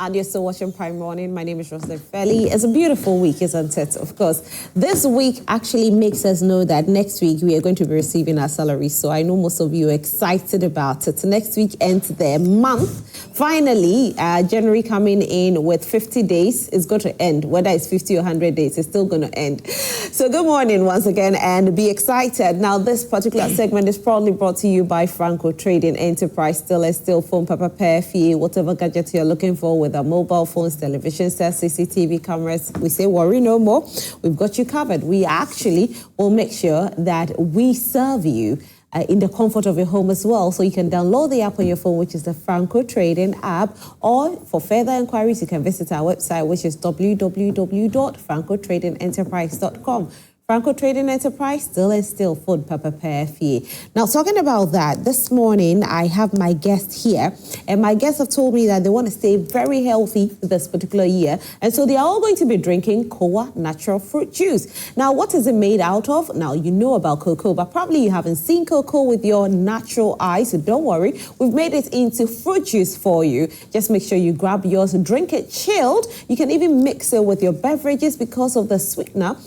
and you're still watching Prime Morning. My name is Roslyn Felly. It's a beautiful week, isn't it? Of course, this week actually makes us know that next week we are going to be receiving our salary. So I know most of you are excited about it. Next week ends the month. Finally, January coming in with 50 days is going to end. Whether it's 50 or 100 days, it's still going to end. So good morning once again and be excited. Now, this particular segment is proudly brought to you by Franco Trading Enterprise. Still phone, paper, pair, fee, whatever gadget you're looking for, with our mobile phones, television sets, CCTV cameras. We say worry no more. We've got you covered. We actually will make sure that we serve you in the comfort of your home as well. So you can download the app on your phone, which is the Franco Trading app, or for further inquiries, you can visit our website, which is www.francotradingenterprise.com. Franco Trading Enterprise, still food, pepper, pair, fee. Now, talking about that, this morning I have my guest here, and my guests have told me that they want to stay very healthy this particular year, and so they are all going to be drinking Kowa natural fruit juice. Now, what is it made out of? Now, you know about cocoa, but probably you haven't seen cocoa with your natural eyes, so don't worry. We've made it into fruit juice for you. Just make sure you grab yours, drink it chilled. You can even mix it with your beverages because of the sweetener.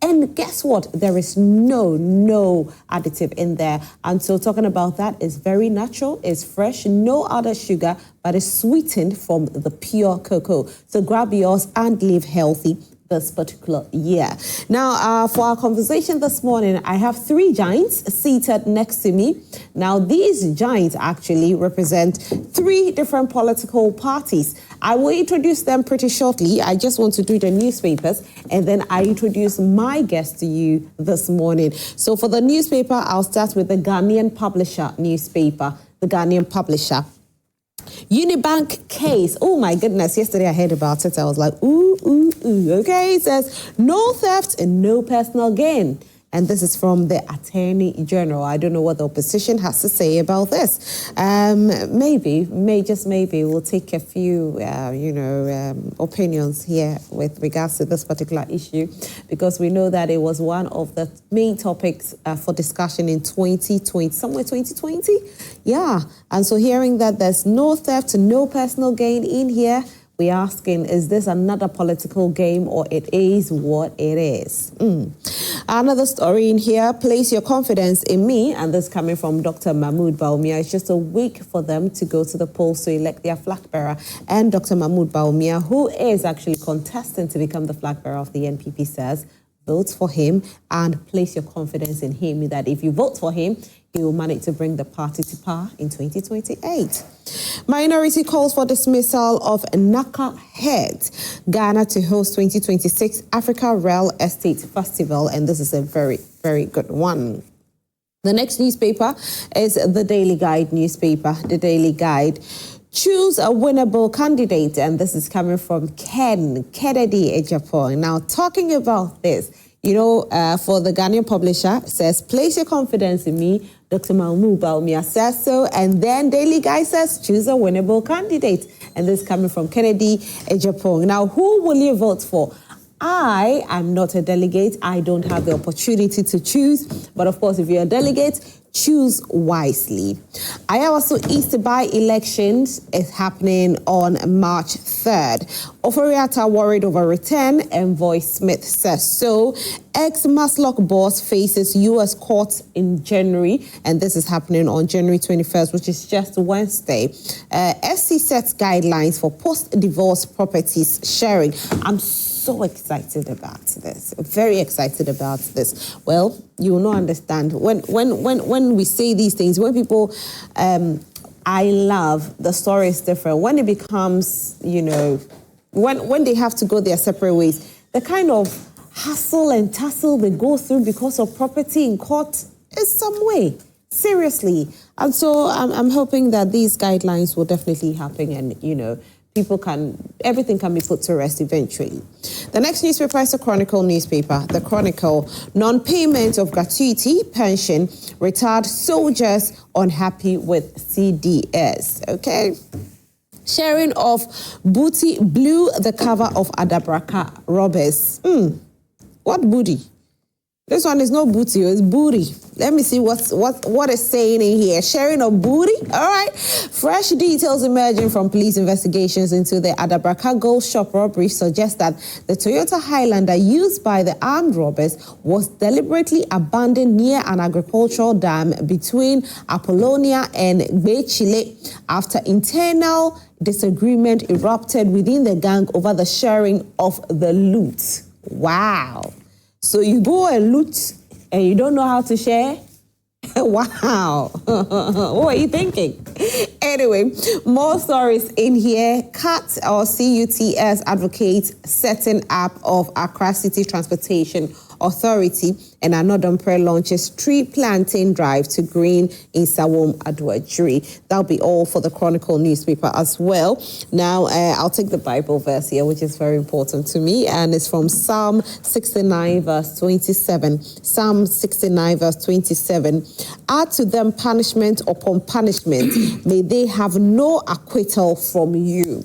And guess what? There is no additive in there. And so talking about that, it's very natural, it's fresh, no other sugar, but it's sweetened from the pure cocoa. So grab yours and live healthy this particular year. Now, for our conversation this morning, I have three giants seated next to me. Now, these giants actually represent three different political parties. I will introduce them pretty shortly. I just want to do the newspapers, and then I introduce my guest to you this morning. So for the newspaper, I'll start with the Ghanaian Publisher newspaper, the Ghanaian Publisher. Unibank case. Oh my goodness, yesterday I heard about it. I was like, ooh. Okay, it says no theft and no personal gain. And this is from the Attorney General. I don't know what the opposition has to say about this. Maybe we'll take a few, opinions here with regards to this particular issue, because we know that it was one of the main topics for discussion in 2020, somewhere 2020. Yeah. And so hearing that there's no theft and no personal gain in here, we're asking, is this another political game, or it is what it is? Another story in here, place your confidence in me, and this coming from Dr. Mahmood Bawumia. It's just a week for them to go to the polls to elect their flag bearer. And Dr. Mahmood Bawumia, who is actually contesting to become the flag bearer of the NPP, says, vote for him and place your confidence in him, that if you vote for him, he will manage to bring the party to power in 2028. Minority calls for dismissal of Naka Head. Ghana to host 2026 Africa Real Estate Festival, and this is a very, very good one. The next newspaper is the Daily Guide newspaper. The Daily Guide. Choose a winnable candidate, and this is coming from Kennedy Ejapong. Now, talking about this, for the Ghanaian Publisher, it says, place your confidence in me. Dr. Mahmood Bawumia says so. And then Daily Guide says, choose a winnable candidate. And this is coming from Kennedy Ejapong. Now, who will you vote for? I am not a delegate. I don't have the opportunity to choose. But of course, if you're a delegate, choose wisely. Ayawaso East by-elections is happening on March 3rd. Oforiatta worried over return, Envoy Smith says so. Ex-Maslock boss faces U.S. courts in January, and this is happening on January 21st, which is just Wednesday. SC sets guidelines for post-divorce properties sharing. I'm so excited about this, very excited about this. Well, you will not understand. When we say these things, when people, I love, the story is different. When it becomes, when they have to go their separate ways, the kind of hassle and tussle they go through because of property in court is some way, seriously. And so I'm hoping that these guidelines will definitely happen, and, everything can be put to rest eventually. The next newspaper is the Chronicle newspaper. The Chronicle, non-payment of gratuity pension, retired soldiers unhappy with CDS. Okay. Sharing of booty blew the cover of Adabraka robbers. What booty? This one is no booty, it's booty. Let me see what it's saying in here. Sharing of booty. All right. Fresh details emerging from police investigations into the Adabraka Gold Shop robbery suggest that the Toyota Highlander used by the armed robbers was deliberately abandoned near an agricultural dam between Apollonia and Bechile after internal disagreement erupted within the gang over the sharing of the loot. Wow. So you go and loot and you don't know how to share? Wow. What are you thinking? Anyway, more stories in here. CUTS advocates setting up of Accra City Transportation Authority and Anodonpre launches tree planting drive to green in Sawom Aduajiri. That'll be all for the Chronicle newspaper as well. Now, I'll take the Bible verse here, which is very important to me, and it's from Psalm 69, verse 27. Psalm 69, verse 27. Add to them punishment upon punishment. May they have no acquittal from you.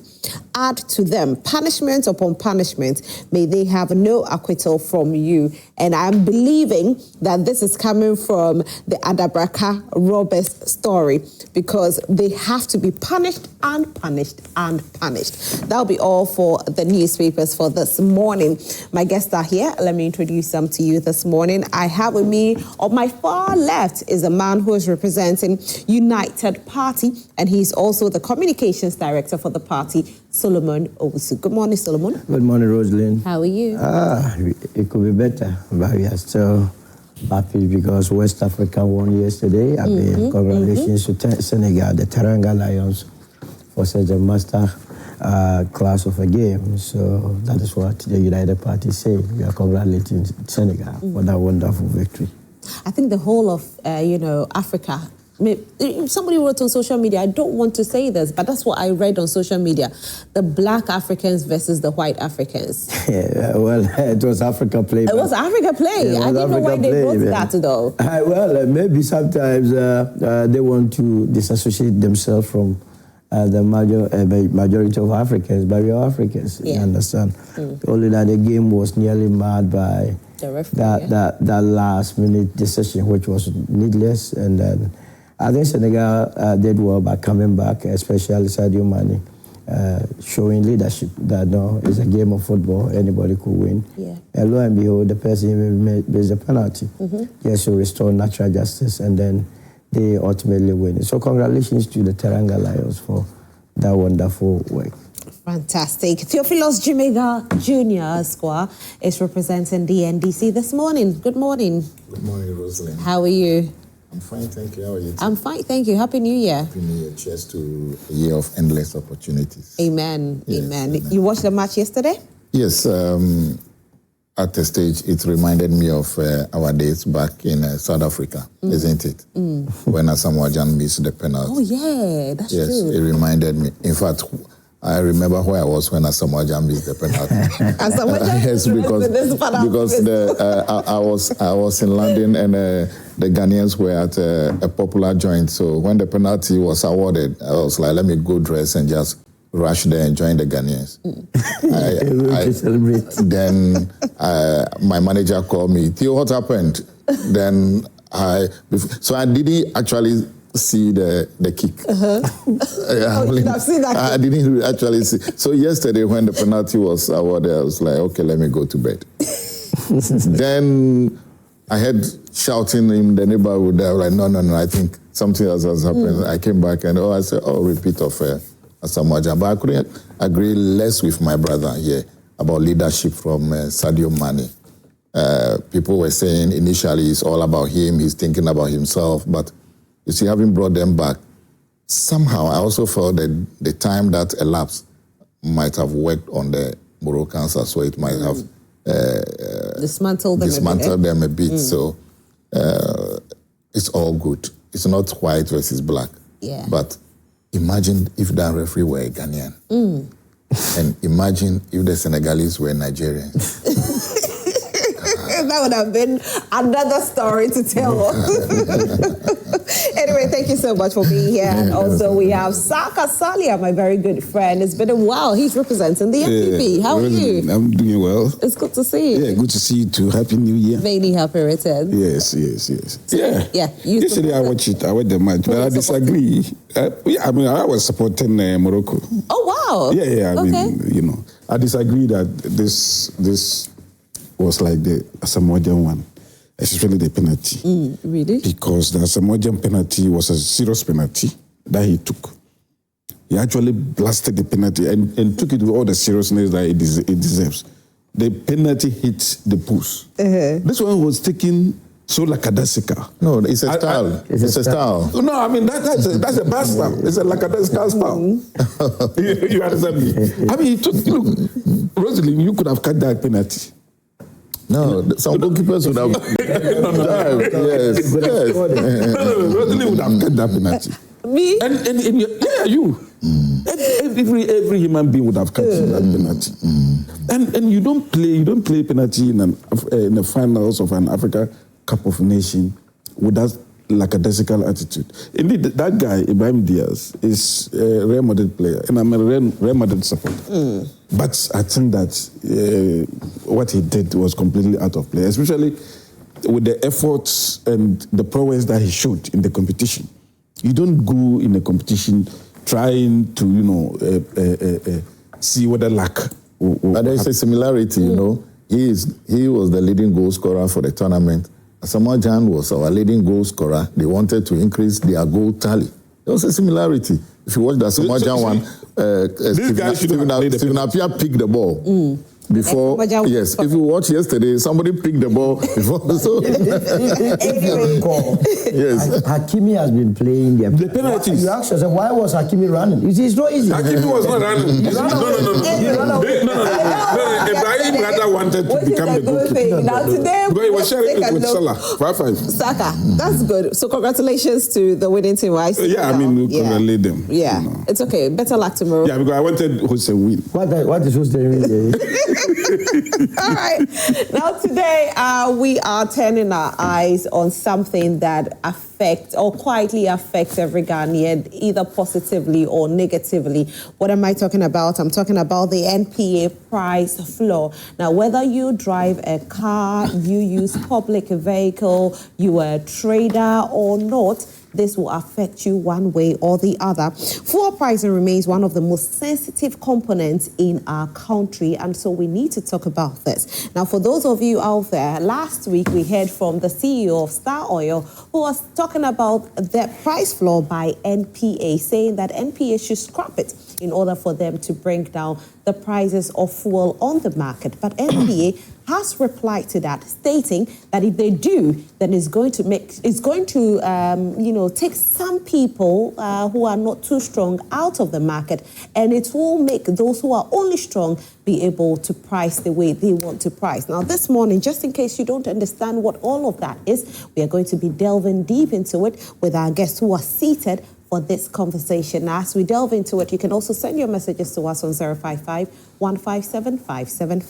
Add to them punishment upon punishment. May they have no acquittal from you. And I'm believing that this is coming from the Adabraka robbers story, because they have to be punished and punished and punished. That'll be all for the newspapers for this morning. My guests are here. Let me introduce them to you this morning. I have with me, on my far left, is a man who is representing United Party, and he's also the communications director for the party, Solomon Owusu. Good morning, Solomon. Good morning, Rosalind. How are you? It could be better, but we are still happy because West Africa won yesterday. I mean, congratulations to Senegal, the Teranga Lions, for such a master class of a game. So that is what the United Party say. We are congratulating Senegal for that wonderful victory. I think the whole of, Africa, somebody wrote on social media, I don't want to say this, but that's what I read on social media, the black Africans versus the white Africans. Yeah, well, it was Africa play. It was Africa play. I didn't know why they wrote that, though. Well, maybe sometimes they want to disassociate themselves from the majority of Africans, but we are Africans, you understand? Only that the game was nearly marred by that last-minute decision, which was needless, and then I think Senegal did well by coming back, especially Sadio Mane, showing leadership that no, it's a game of football, anybody could win. Yeah. And lo and behold, the person made the penalty. Yes, to restore natural justice, and then they ultimately win. So congratulations to the Teranga Lions for that wonderful work. Fantastic. Theophilus Jimega Jr. Square is representing the NDC this morning. Good morning. Good morning, Rosalind. How are you? I'm fine, thank you. How are you? I'm fine, thank you. Happy New Year. Happy New Year. Cheers to a year of endless opportunities. Amen. Yes, amen. amen. You watched the match yesterday? Yes. At the stage, it reminded me of our days back in South Africa, isn't it? When Asamoah Gyan missed the penalty. Oh, yeah, that's true. Yes, it reminded me. In fact, I remember where I was when Asamoah Gyan missed the penalty. Yes, because I was in London and the Ghanaians were at a popular joint. So when the penalty was awarded, I was like, let me go dress and just rush there and join the Ghanaians. Then my manager called me, Theo, what happened? Then I didn't actually see the kick. I didn't actually see. So yesterday when the penalty was awarded, I was like, okay, let me go to bed. Then I heard shouting in the neighborhood. I was like, no, I think something else has happened. I came back and I said, repeat of Asamoah Gyan. But I couldn't agree less with my brother here about leadership from Sadio Mane. People were saying initially it's all about him, he's thinking about himself, but you see, having brought them back, somehow I also felt that the time that elapsed might have worked on the Moroccans as well. It might have dismantled them a bit. So it's all good. It's not white versus black. Yeah. But imagine if that referee were a Ghanaian. And imagine if the Senegalese were Nigerians. that would have been another story to tell. Anyway, thank you so much for being here. And also, we have Saka Salia, my very good friend. It's been a while. He's representing the NPP. How are you? I'm doing well. It's good to see you. Yeah, good to see you too. Happy New Year. Really happy return. Yes. Yeah. Yesterday I watched the match, but I disagree. I was supporting Morocco. Oh, wow. Yeah. I disagree that this was like the Samoan one, especially the penalty. Really? Because the Samoan penalty was a serious penalty that he took. He actually blasted the penalty and took it with all the seriousness that it deserves. The penalty hit the post. This one was taken so lackadaisical. No, it's a style. It's a style. No, I mean, that's a bad style. It's a lackadaisical style. You understand me? I mean, look, Rosalind, you could have cut that penalty. No, some goalkeepers would have dived. Yes. Rosalind would have cut that penalty. Me? And you. Every human being would have cut that penalty. And you don't play penalty in the finals of an Africa Cup of Nations with that lackadaisical attitude. Indeed, that guy, Ibrahim Diaz, is a Real Madrid player, and I'm a Real Madrid supporter. But I think that what he did was completely out of place, especially with the efforts and the prowess that he showed in the competition. You don't go in a competition trying to, see whether luck. But there's a similarity, He was the leading goal scorer for the tournament. Asamoah Gyan was our leading goal scorer. They wanted to increase their goal tally. There was a similarity. If you watch the Asamoah Gyan one, Stephen Appiah picked the ball. Before, yes, if you watch yesterday, somebody picked the ball before. So, if you recall, yes, Hakimi has been playing the penalties. You ask yourself, why was Hakimi running? It's not easy. Hakimi was not running. No. Ibrahim rather wanted to become the goalkeeper. Now today, he was sharing it with Salah. 5-5. Saka, that's good. So congratulations to the winning team. We congratulate them. Yeah, it's okay. Better luck tomorrow. Yeah, because I wanted Hussein win. What is Hussein win? All right. Now today we are turning our eyes on something that affects or quietly affects every Ghanaian, either positively or negatively. What am I talking about? I'm talking about the NPA price floor. Now, whether you drive a car, you use public vehicle, you are a trader or not, this will affect you one way or the other. Fuel pricing remains one of the most sensitive components in our country, and so we need to talk about this. Now, for those of you out there, last week we heard from the CEO of Star Oil, who was talking about the price floor by NPA, saying that NPA should scrap it in order for them to bring down the prices of fuel on the market. But NPA has replied to that, stating that if they do, then it's going to take some people who are not too strong out of the market, and it will make those who are only strong be able to price the way they want to price. Now, this morning, just in case you don't understand what all of that is, we are going to be delving deep into it with our guests who are seated for this conversation. Now, as we delve into it, you can also send your messages to us on 055-157-5757,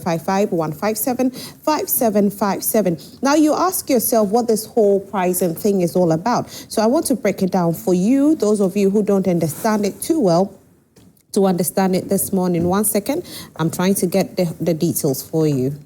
055-157-5757. Now, you ask yourself what this whole pricing thing is all about. So I want to break it down for you, those of you who don't understand it too well, to understand it this morning. 1 second. I'm trying to get the details for you.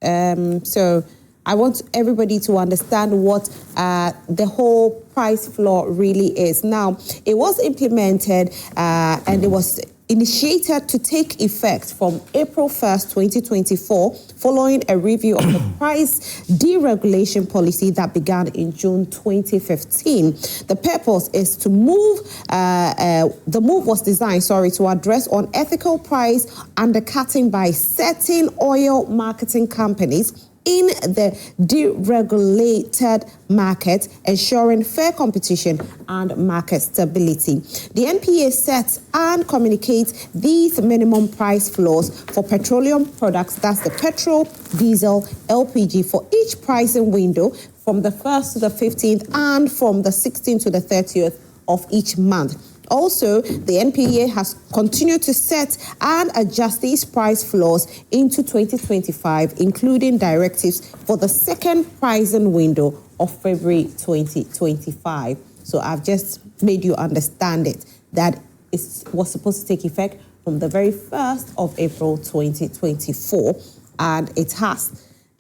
So I want everybody to understand what the whole price floor really is. Now, it was implemented and it was initiated to take effect from April 1st, 2024, following a review of the price deregulation policy that began in June 2015. The purpose is to the move was designed, to address unethical price undercutting by certain oil marketing companies in the deregulated market, ensuring fair competition and market stability. The NPA sets and communicates these minimum price floors for petroleum products, that's the petrol, diesel, LPG, for each pricing window from the 1st to the 15th and from the 16th to the 30th of each month. Also, the NPA has continued to set and adjust these price floors into 2025, including directives for the second pricing window of February 2025. So I've just made you understand it, that it was supposed to take effect from the very 1st of April 2024, and it has.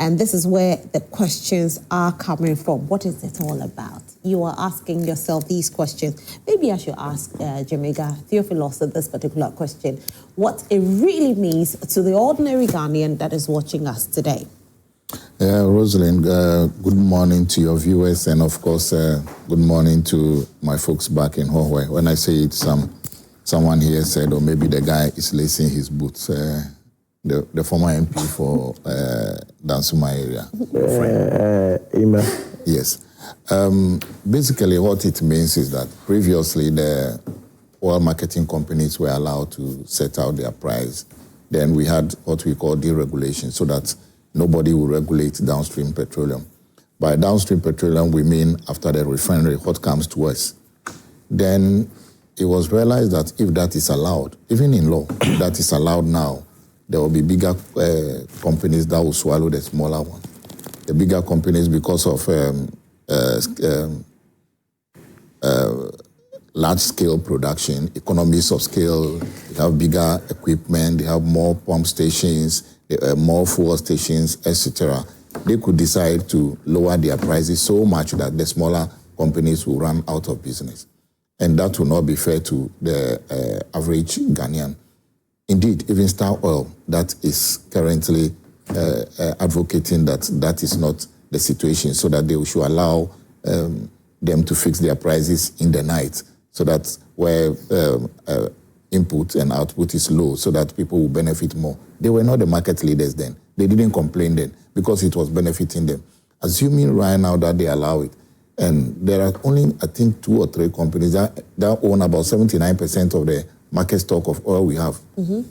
And this is where the questions are coming from. What is it all about? You are asking yourself these questions. Maybe I should ask Jamaica Theophilus this particular question. What it really means to the ordinary Ghanaian that is watching us today. Rosalind, good morning to your viewers, and of course, good morning to my folks back in Hohwe. When I say it, someone here said, or maybe the guy is lacing his boots. The former MP for Dansuma area. Yes. Basically, what it means is that previously the oil marketing companies were allowed to set out their price. Then we had what we call deregulation, so that nobody will regulate downstream petroleum. By downstream petroleum, we mean after the refinery, what comes to us. Then it was realized that if that is allowed, even in law, if that is allowed now, there will be bigger companies that will swallow the smaller one. The bigger companies, because of large-scale production, economies of scale, they have bigger equipment, they have more pump stations, more fuel stations, etc. They could decide to lower their prices so much that the smaller companies will run out of business. And that will not be fair to the average Ghanaian. Indeed, even Star Oil, that is currently advocating that is not the situation, so that they should allow them to fix their prices in the night, so that where input and output is low, so that people will benefit more. They were not the market leaders then. They didn't complain then because it was benefiting them. Assuming right now that they allow it, and there are only, I think, 2 or 3 companies that own about 79% of the market stock of oil we have.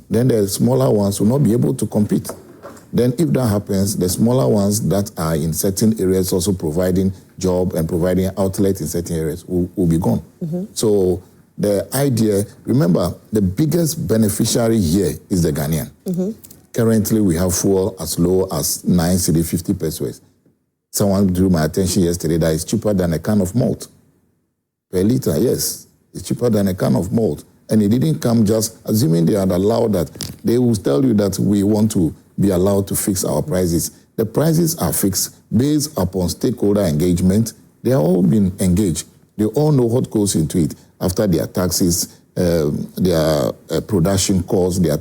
Then the smaller ones will not be able to compete. Then if that happens, the smaller ones that are in certain areas also providing job and providing outlet in certain areas will be gone. So the idea, remember, the biggest beneficiary here is the Ghanaian. Currently, we have fuel as low as 9 cedi 50 pesos. Someone drew my attention yesterday that it's cheaper than a can of malt. Per liter, yes. It's cheaper than a can of malt. And it didn't come just, assuming they had allowed that, they will tell you that we want to be allowed to fix our prices. The prices are fixed based upon stakeholder engagement. They have all been engaged. They all know what goes into it after their taxes, their production costs, their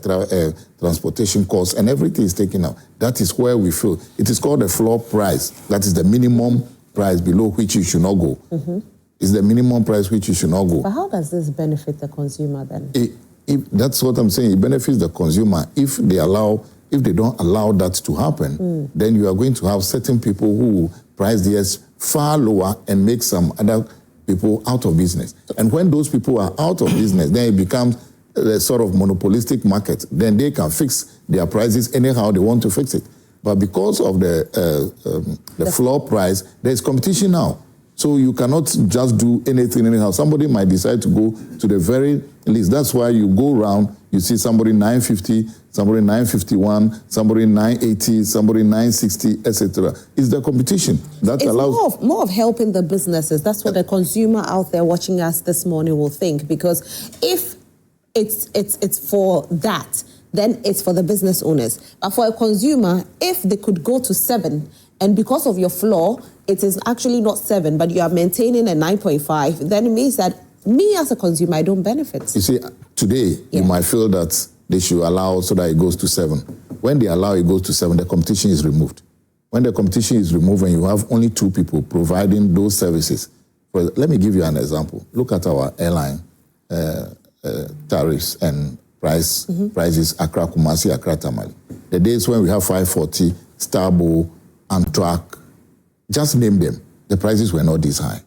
transportation costs, and everything is taken out. That is where we feel. It is called the floor price. That is the minimum price below which you should not go. It's the minimum price which you should not go. But how does this benefit the consumer then? That's what I'm saying. It benefits the consumer. If they don't allow that to happen, then you are going to have certain people who price theirs far lower and make some other people out of business. And when those people are out of business, then it becomes a sort of monopolistic market. Then they can fix their prices anyhow they want to fix it. But because of the floor price, there is competition now. So you cannot just do anything anyhow. Somebody might decide to go to the very least. That's why you go around, you see somebody 950, somebody 951, somebody 980, somebody 960, etc. It's the competition that allows more of helping the businesses. That's what the consumer out there watching us this morning will think. Because if it's for that, then it's for the business owners. But for a consumer, if they could go to 7, and because of your floor, it is actually not 7, but you are maintaining a 9.5, then it means that me as a consumer, I don't benefit. You see, today, you might feel that they should allow so that it goes to 7. When they allow it goes to 7, the competition is removed. When the competition is removed and you have only 2 people providing those services, let me give you an example. Look at our airline tariffs and prices, Accra, Kumasi, Accra, Tamale. The days when we have 540, Starbow, Amtrak, just name them. The prices were not this high.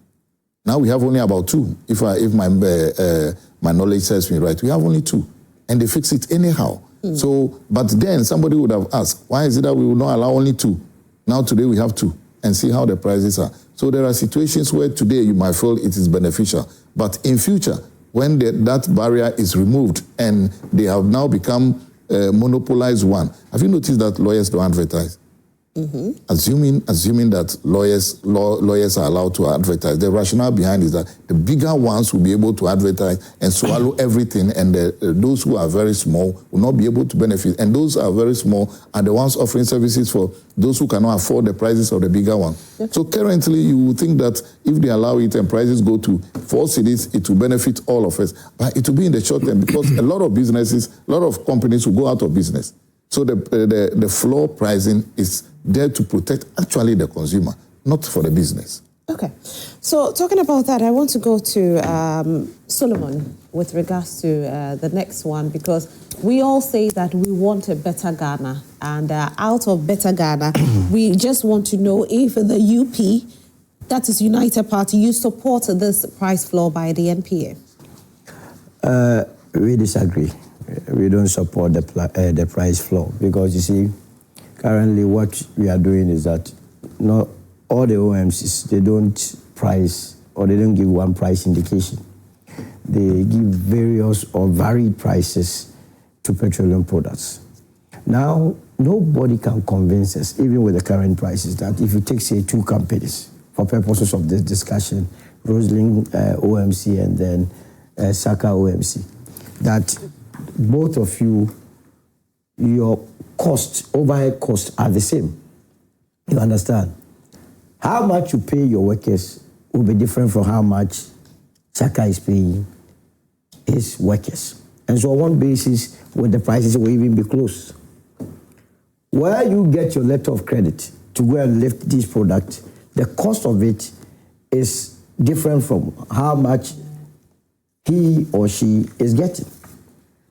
Now we have only about 2. If my knowledge serves me right, we have only 2, and they fix it anyhow. So, but then somebody would have asked, why is it that we will not allow only 2? Now today we have 2, and see how the prices are. So there are situations where today you might feel it is beneficial, but in future, when that barrier is removed and they have now become monopolized one, have you noticed that lawyers don't advertise? Mm-hmm. Assuming that lawyers are allowed to advertise, the rationale behind is that the bigger ones will be able to advertise and swallow everything, and those who are very small will not be able to benefit. And those who are very small are the ones offering services for those who cannot afford the prices of the bigger one. Yep. So currently, you would think that if they allow it and prices go to 4 cities, it will benefit all of us. But it will be in the short term, because a lot of businesses, a lot of companies will go out of business. So the floor pricing is there to protect actually the consumer, not for the business. Okay. So talking about that, I want to go to Solomon with regards to the next one, because we all say that we want a better Ghana. And out of better Ghana, we just want to know if the UP, that is United Party, you support this price floor by the NPA. We disagree. We don't support the price floor, because you see, currently what we are doing is that not all the OMCs, they don't price, or they don't give one price indication. They give various or varied prices to petroleum products. Now, nobody can convince us, even with the current prices, that if you take, say, 2 companies, for purposes of this discussion, Roseling OMC and then Saka OMC, that both of you, your overhead costs are the same. You understand? How much you pay your workers will be different from how much Saka is paying his workers. And so on one basis, with the prices will even be close. Where you get your letter of credit to go and lift this product, the cost of it is different from how much he or she is getting.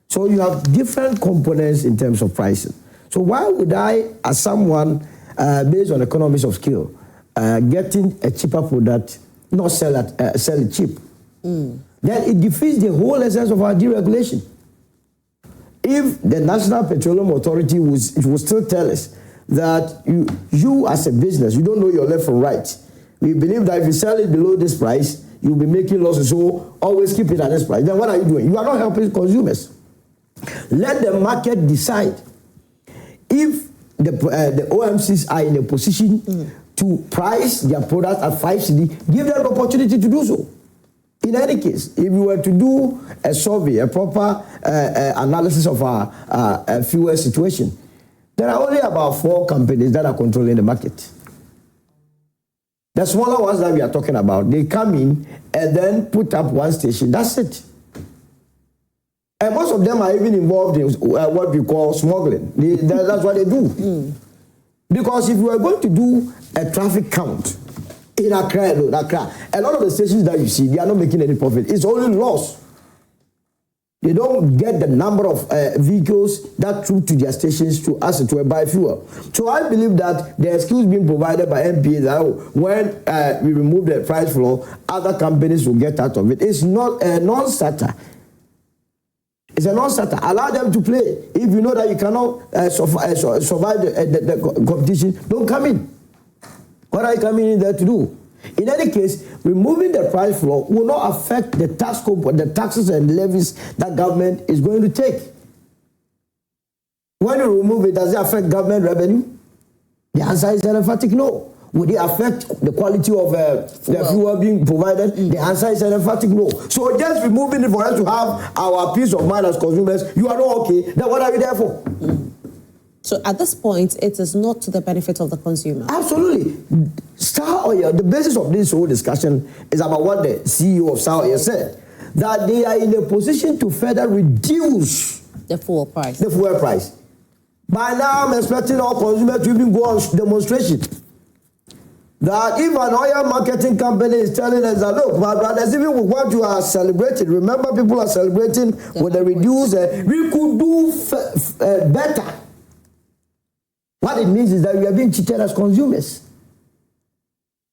So you have different components in terms of pricing. So why would I, as someone based on economies of scale, getting a cheaper product, not sell it cheap? Then it defeats the whole essence of our deregulation. If the National Petroleum Authority will still tell us that you as a business, you don't know your left from right. We believe that if you sell it below this price, you'll be making losses, so always keep it at this price. Then what are you doing? You are not helping consumers. Let the market decide. If the OMCs are in a position to price their products at 5 cedi, give them the opportunity to do so. In any case, if you were to do a survey, a proper analysis of our fuel situation, there are only about 4 companies that are controlling the market. The smaller ones that we are talking about, they come in and then put up one station. That's it. And most of them are even involved in what we call smuggling. That's what they do. Because if you are going to do a traffic count in Accra, a lot of the stations that you see, they are not making any profit. It's only loss. They don't get the number of vehicles that through to their stations to us to buy fuel. So I believe that the excuse being provided by NPA that when we remove the price floor, other companies will get out of it. It's not a non-starter. It's a non-starter. Allow them to play. If you know that you cannot survive the competition, don't come in. What are you coming in there to do? In any case, removing the price floor will not affect the taxes and levies that government is going to take. When you remove it, does it affect government revenue? The answer is an emphatic no. Would it affect the quality of the fuel being provided? The answer is an emphatic no. So just removing it for us to have our peace of mind as consumers, you are not okay, then what are you there for? So at this point, it is not to the benefit of the consumer. Absolutely. Star Oil, the basis of this whole discussion is about what the CEO of Star Oil said, that they are in a position to further reduce the fuel price. The fuel price. By now, I'm expecting all consumers to even go on demonstration. That if an oil marketing company is telling us that, look, my brothers, even with what you are celebrating, remember people are celebrating with the reduced, we could do better. What it means is that we are being cheated as consumers.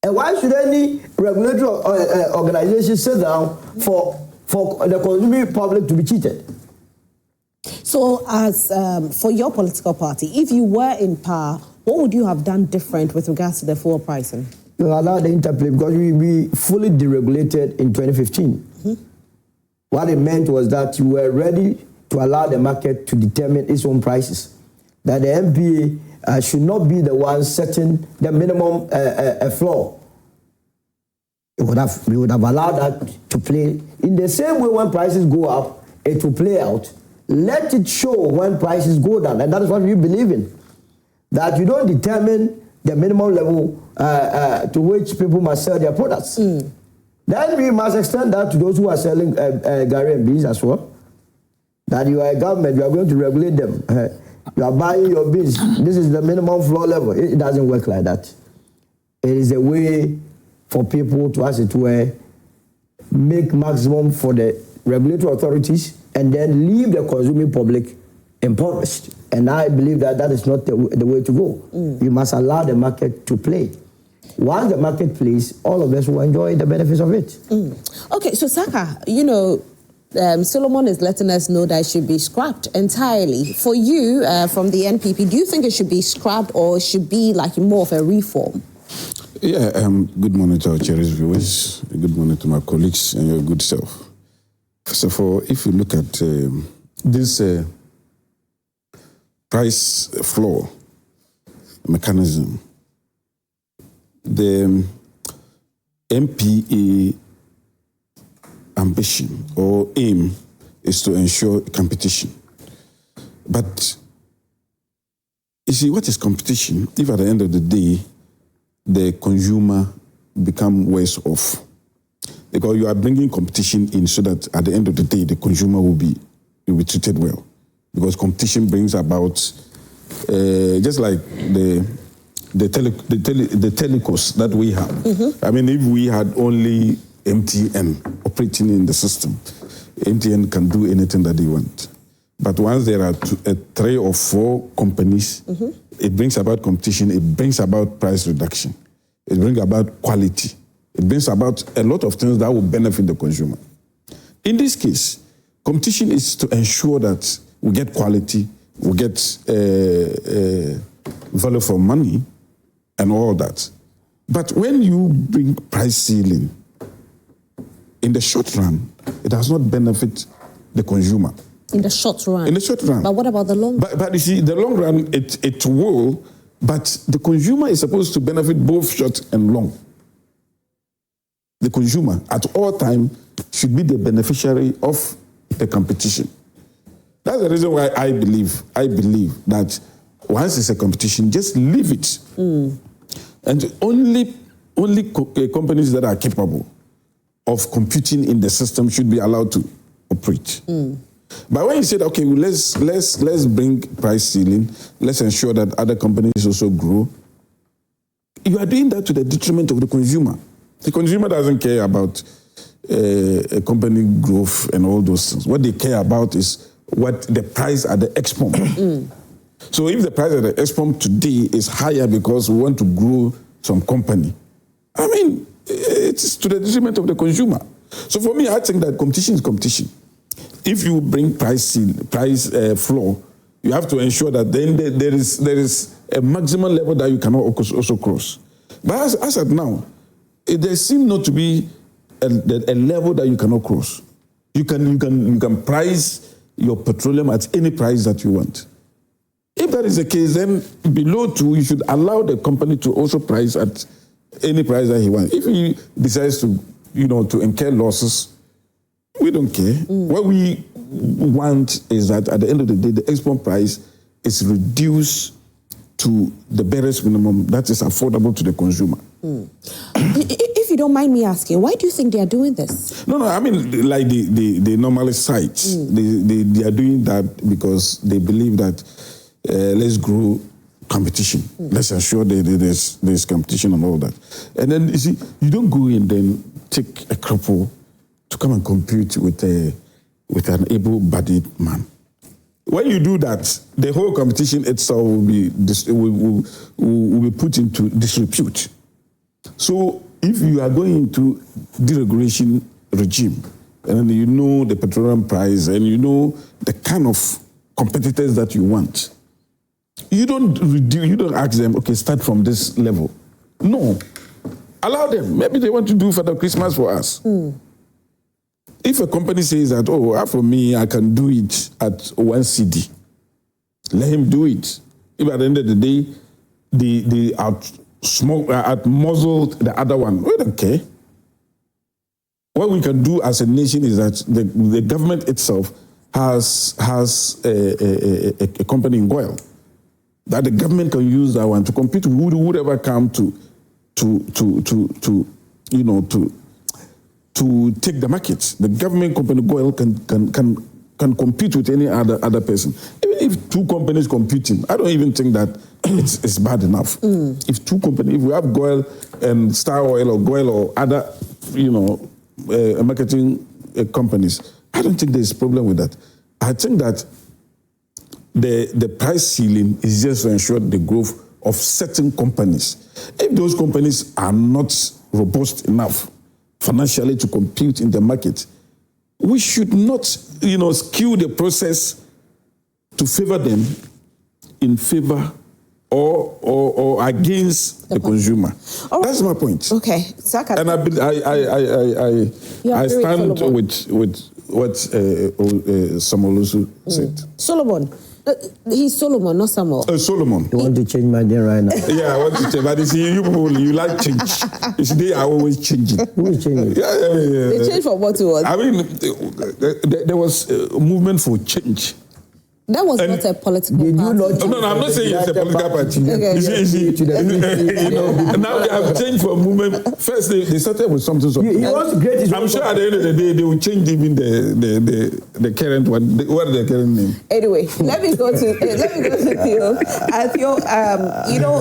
And why should any regulatory organization sit down for the consuming public to be cheated? So, as for your political party, if you were in power, what would you have done different with regards to the fuel pricing? You allow the interplay, because we fully deregulated in 2015. What it meant was that you were ready to allow the market to determine its own prices. That the MPA should not be the one setting the minimum floor. We would have allowed that to play. In the same way when prices go up, it will play out. Let it show when prices go down. And that is what we believe in. That you don't determine the minimum level to which people must sell their products. Then we must extend that to those who are selling Gary and beans as well. That you are a government, you are going to regulate them. You are buying your beans. This is the minimum floor level. It doesn't work like that. It is a way for people to, as it were, make maximum for the regulatory authorities and then leave the consuming public impoverished. And I believe that that is not the way to go. You must allow the market to play. Once the market plays, all of us will enjoy the benefits of it. Okay, so Saka, you know, Solomon is letting us know that it should be scrapped entirely. For you, from the NPP, do you think it should be scrapped or it should be like more of a reform? Yeah, good morning to our cherished viewers. Good morning to my colleagues and your good self. First of all, if you look at this price floor mechanism, the MPA ambition or aim is to ensure competition. But you see, what is competition if at the end of the day the consumer become worse off? Because you are bringing competition in so that at the end of the day the consumer will be treated well. Because competition brings about just like the telecos that we have. I mean, if we had only MTN operating in the system, MTN can do anything that they want. But once there are 3 or 4 companies, it brings about competition, it brings about price reduction, it brings about quality, it brings about a lot of things that will benefit the consumer. In this case, competition is to ensure that we get quality, we get value for money and all that. But when you bring price ceiling, in the short run, it does not benefit the consumer. In the short run? In the short run. But what about the long run? But you see, the long run, it will, but the consumer is supposed to benefit both short and long. The consumer, at all time, should be the beneficiary of the competition. That's the reason why I believe that once it's a competition, just leave it. And only companies that are capable of competing in the system should be allowed to operate. But when you said, okay, well, let's bring price ceiling, let's ensure that other companies also grow, you are doing that to the detriment of the consumer. The consumer doesn't care about a company growth and all those things. What they care about is what the price at the export. So if the price at the export today is higher because we want to grow some company, I mean, it's to the detriment of the consumer. So for me, I think that competition is competition. If you bring price floor, you have to ensure that then there is a maximum level that you cannot also cross. But as of now, there seems not to be a level that you cannot cross. You can price your petroleum at any price that you want. If that is the case, then below 2, you should allow the company to also price at any price that he wants. If he decides to incur losses, we don't care. What we want is that at the end of the day, the export price is reduced to the barest minimum that is affordable to the consumer. If you don't mind me asking, why do you think they are doing this? No, I mean, like the normal sites, they are doing that because they believe that let's grow competition. Let's ensure that there's competition and all that. And then, you see, you don't go in then take a cripple to come and compete with an able-bodied man. When you do that, the whole competition itself will be put into disrepute. So if you are going into deregulation regime, and you know the petroleum price, and you know the kind of competitors that you want, you don't ask them, okay, start from this level. No. Allow them. Maybe they want to do Father Christmas for us. If a company says that, oh, for me, I can do it at 1 CD, let him do it. If at the end of the day, they out-muzzled the other one, we don't care. What we can do as a nation is that the government itself has a company in Goyle that the government can use that one to compete with whoever come to take the market. The government company Goyle can compete with any other person. Even if two companies competing, I don't even think that it's bad enough. If two companies, if we have Goyle and Star Oil or Goyle or other, marketing companies, I don't think there's a problem with that. I think that the price ceiling is just to ensure the growth of certain companies. If those companies are not robust enough financially to compete in the market, we should not, skew the process to favor them in favor or against the consumer. Right. That's my point. Okay, Saka. And I stand with what Owusu said. Solomon. He's Solomon, not Samuel. Solomon. You want to change my name right now? Yeah, I want to change. But you see, you people, you like change. You see, they are always changing. Who is changing? Yeah. They changed from what to what? I mean, there was a movement for change. That was not a political party. No, I'm not saying it's a political party. Okay. Now they have changed for a movement. First, they started with something. I'm sure at the end of the day, they will change even the current one. What is the current name? Anyway, let me go to Theo. Theo,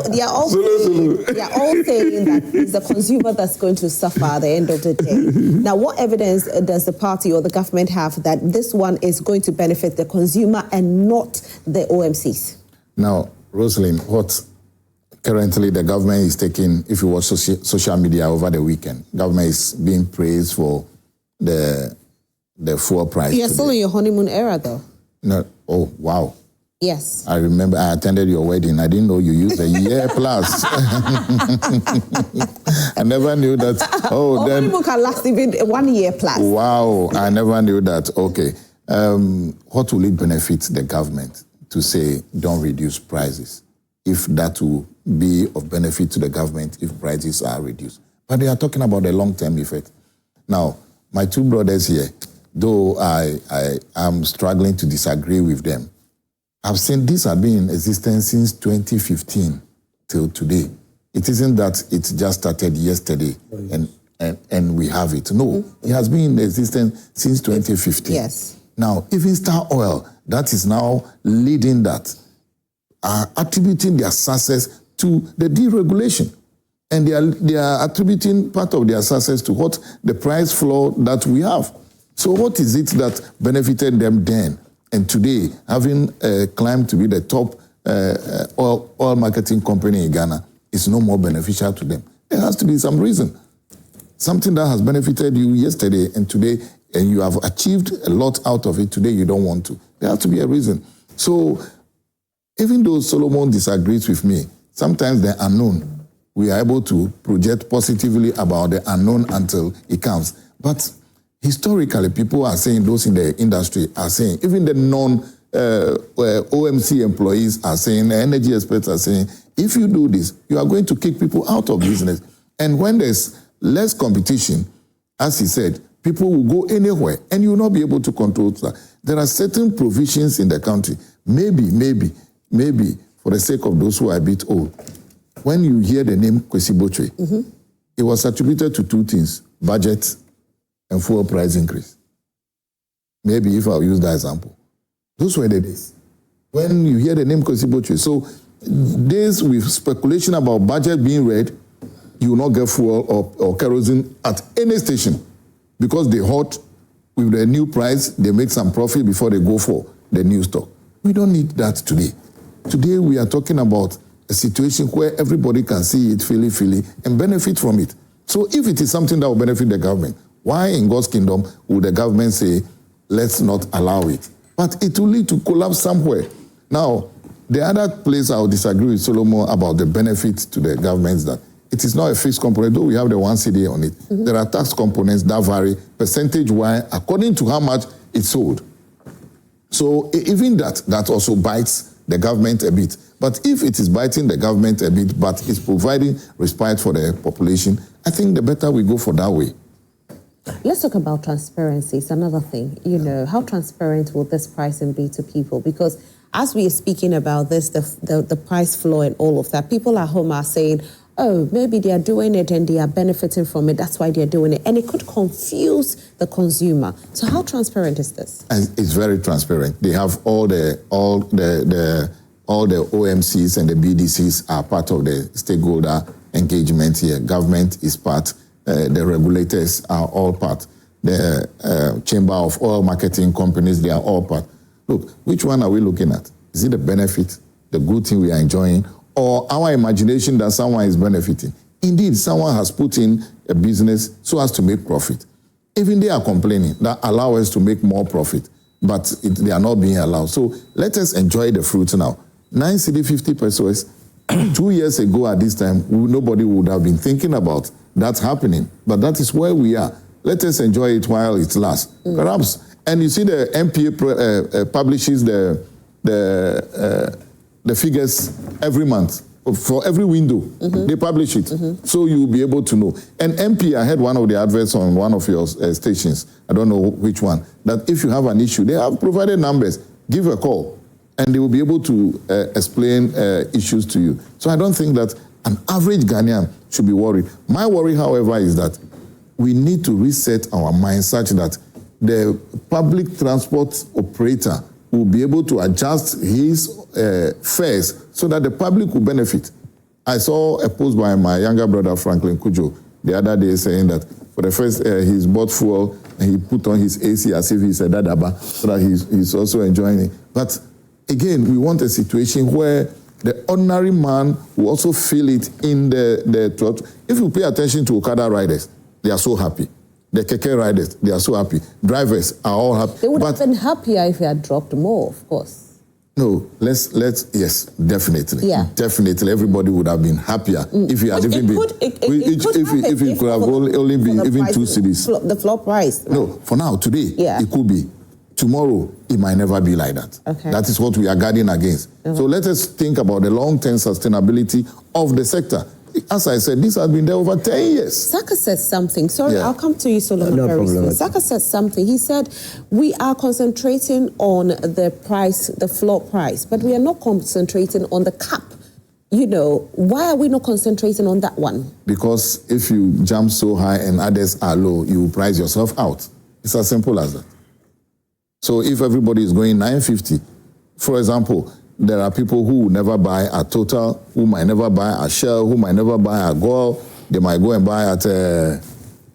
they are all saying that it's the consumer that's going to suffer at the end of the day. Now, what evidence does the party or the government have that this one is going to benefit the consumer and not the OMCs? Now, Rosalind, what currently the government is taking, if you watch social media over the weekend, government is being praised for the fuel price. You're still in your honeymoon era, though. No. Oh, wow. Yes. I remember I attended your wedding. I didn't know you used a year plus. I never knew that. Oh, then honeymoon can last even 1 year plus. Wow, I never knew that. Okay. What will it benefit the government to say don't reduce prices, if that will be of benefit to the government if prices are reduced? But they are talking about the long-term effect. Now, my two brothers here, though I am struggling to disagree with them, I've seen this has been in existence since 2015 till today. It isn't that it just started yesterday and we have it. No, it has been in existence since 2015. Yes. Now, even Star Oil, that is now leading that, are attributing their success to the deregulation. And they are attributing part of their success to what the price floor that we have. So what is it that benefited them then? And today, having climbed to be the top oil marketing company in Ghana, is no more beneficial to them. There has to be some reason. Something that has benefited you yesterday and today, and you have achieved a lot out of it, today you don't want to. There has to be a reason. So even though Solomon disagrees with me, sometimes the unknown, we are able to project positively about the unknown until it comes. But historically, people are saying, those in the industry are saying, even the non-OMC employees are saying, the energy experts are saying, if you do this, you are going to kick people out of business. And when there's less competition, as he said, people will go anywhere and you will not be able to control that. There are certain provisions in the country. Maybe, for the sake of those who are a bit old, when you hear the name Kwesi Botwe, it was attributed to two things: budget and fuel price increase. Maybe if I'll use that example. Those were the days. When you hear the name Kwesi Botwe, so days with speculation about budget being read, you will not get fuel or kerosene at any station. Because they halt with the new price, they make some profit before they go for the new stock. We don't need that today. Today we are talking about a situation where everybody can see it, feel it, and benefit from it. So if it is something that will benefit the government, why in God's kingdom would the government say, let's not allow it? But it will lead to collapse somewhere. Now, the other place I will disagree with Solomon about the benefit to the government is that it is not a fixed component, though we have the 1 cedi on it. There are tax components that vary percentage-wise according to how much it's sold. So even that also bites the government a bit. But if it is biting the government a bit, but it's providing respite for the population, I think the better we go for that way. Let's talk about transparency. It's another thing. You know, how transparent will this pricing be to people? Because as we are speaking about this, the price floor and all of that, people at home are saying, oh, maybe they are doing it and they are benefiting from it. That's why they're doing it. And it could confuse the consumer. So how transparent is this? And it's very transparent. They have all the OMCs and the BDCs are part of the stakeholder engagement here. Government is part. The regulators are all part. The Chamber of Oil Marketing Companies, they are all part. Look, which one are we looking at? Is it the benefit, the good thing we are enjoying, or our imagination that someone is benefiting? Indeed, someone has put in a business so as to make profit. Even they are complaining that allow us to make more profit, but they are not being allowed. So let us enjoy the fruits now. 9 cedi 50 pesos. 2 years ago at this time, nobody would have been thinking about that happening. But that is where we are. Let us enjoy it while it lasts. Perhaps. And you see the MPA publishes the figures every month. For every window, they publish it. So you'll be able to know. And MP, I heard one of the adverts on one of your stations, I don't know which one, that if you have an issue, they have provided numbers. Give a call. And they will be able to explain issues to you. So I don't think that an average Ghanaian should be worried. My worry, however, is that we need to reset our mind such that the public transport operator will be able to adjust his fares so that the public will benefit. I saw a post by my younger brother, Franklin Kujo, the other day saying that for the first, he's bought fuel and he put on his AC as if he's a dadaba so that he's also enjoying it. But again, we want a situation where the ordinary man will also feel it in the throat. If you pay attention to Okada riders, they are so happy. The keke riders, they are so happy. Drivers are all happy. They would have been happier if they had dropped more, of course. No, let's yes, definitely. Yeah. Definitely, everybody would have been happier if you had even been. If it could have only been even 2 cedis. The floor price. Right? No, for now, today, it could be. Tomorrow, it might never be like that. Okay. That is what we are guarding against. So let us think about the long-term sustainability of the sector. As I said, this has been there over 10 years. Saka said something. Sorry, I'll come to you, Solomon, very soon. Saka said something. He said, we are concentrating on the price, the floor price, but we are not concentrating on the cap. You know, why are we not concentrating on that one? Because if you jump so high and others are low, you price yourself out. It's as simple as that. So if everybody is going 950, for example, there are people who will never buy a Total, who might never buy a Shell, who might never buy a Gold. They might go and buy at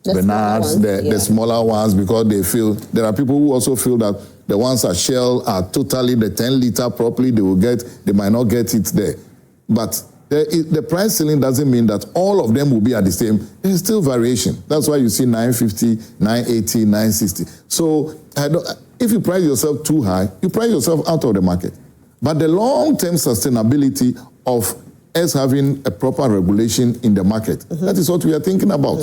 Bernard's, the smaller ones, because they feel, there are people who also feel that the ones at Shell are totally the 10-liter properly, they might not get it there. But the price ceiling doesn't mean that all of them will be at the same. There's still variation. That's why you see 950, 980, 960. So if you price yourself too high, you price yourself out of the market. But the long-term sustainability of us having a proper regulation in the market, that is what we are thinking about.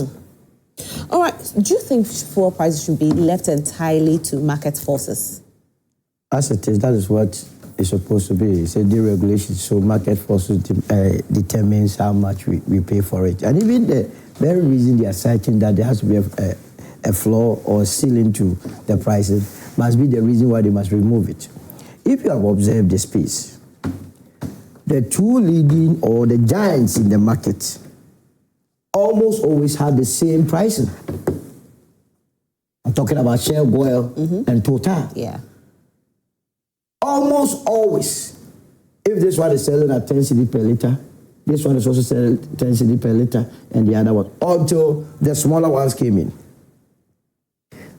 All right. Do you think fuel prices should be left entirely to market forces? As it is, that is what it's supposed to be. It's a deregulation, so market forces determines how much we pay for it. And even the very reason they are citing that there has to be a floor or ceiling to the prices must be the reason why they must remove it. If you have observed the space, the two leading or the giants in the market almost always have the same pricing. I'm talking about Shell, Goil, and Total. Yeah. Almost always. If this one is selling at 10 cedi per liter, this one is also selling 10 cedi per liter, and the other one, until the smaller ones came in.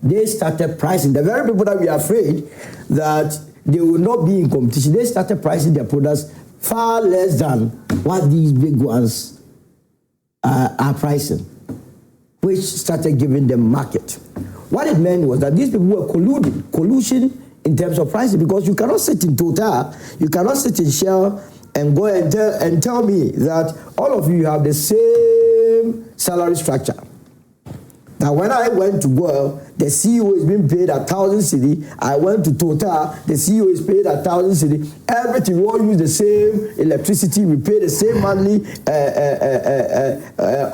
They started pricing. The very people that we are afraid that they will not be in competition, they started pricing their products far less than what these big ones are pricing, which started giving them market. What it meant was that these people were collusion in terms of pricing, because you cannot sit in Total, you cannot sit in Shell and go and tell me that all of you have the same salary structure. Now, when I went to Goel, the CEO is being paid 1,000 cedi. I went to Total, the CEO is paid 1,000 cedi. Everything, we all use the same electricity, we pay the same monthly,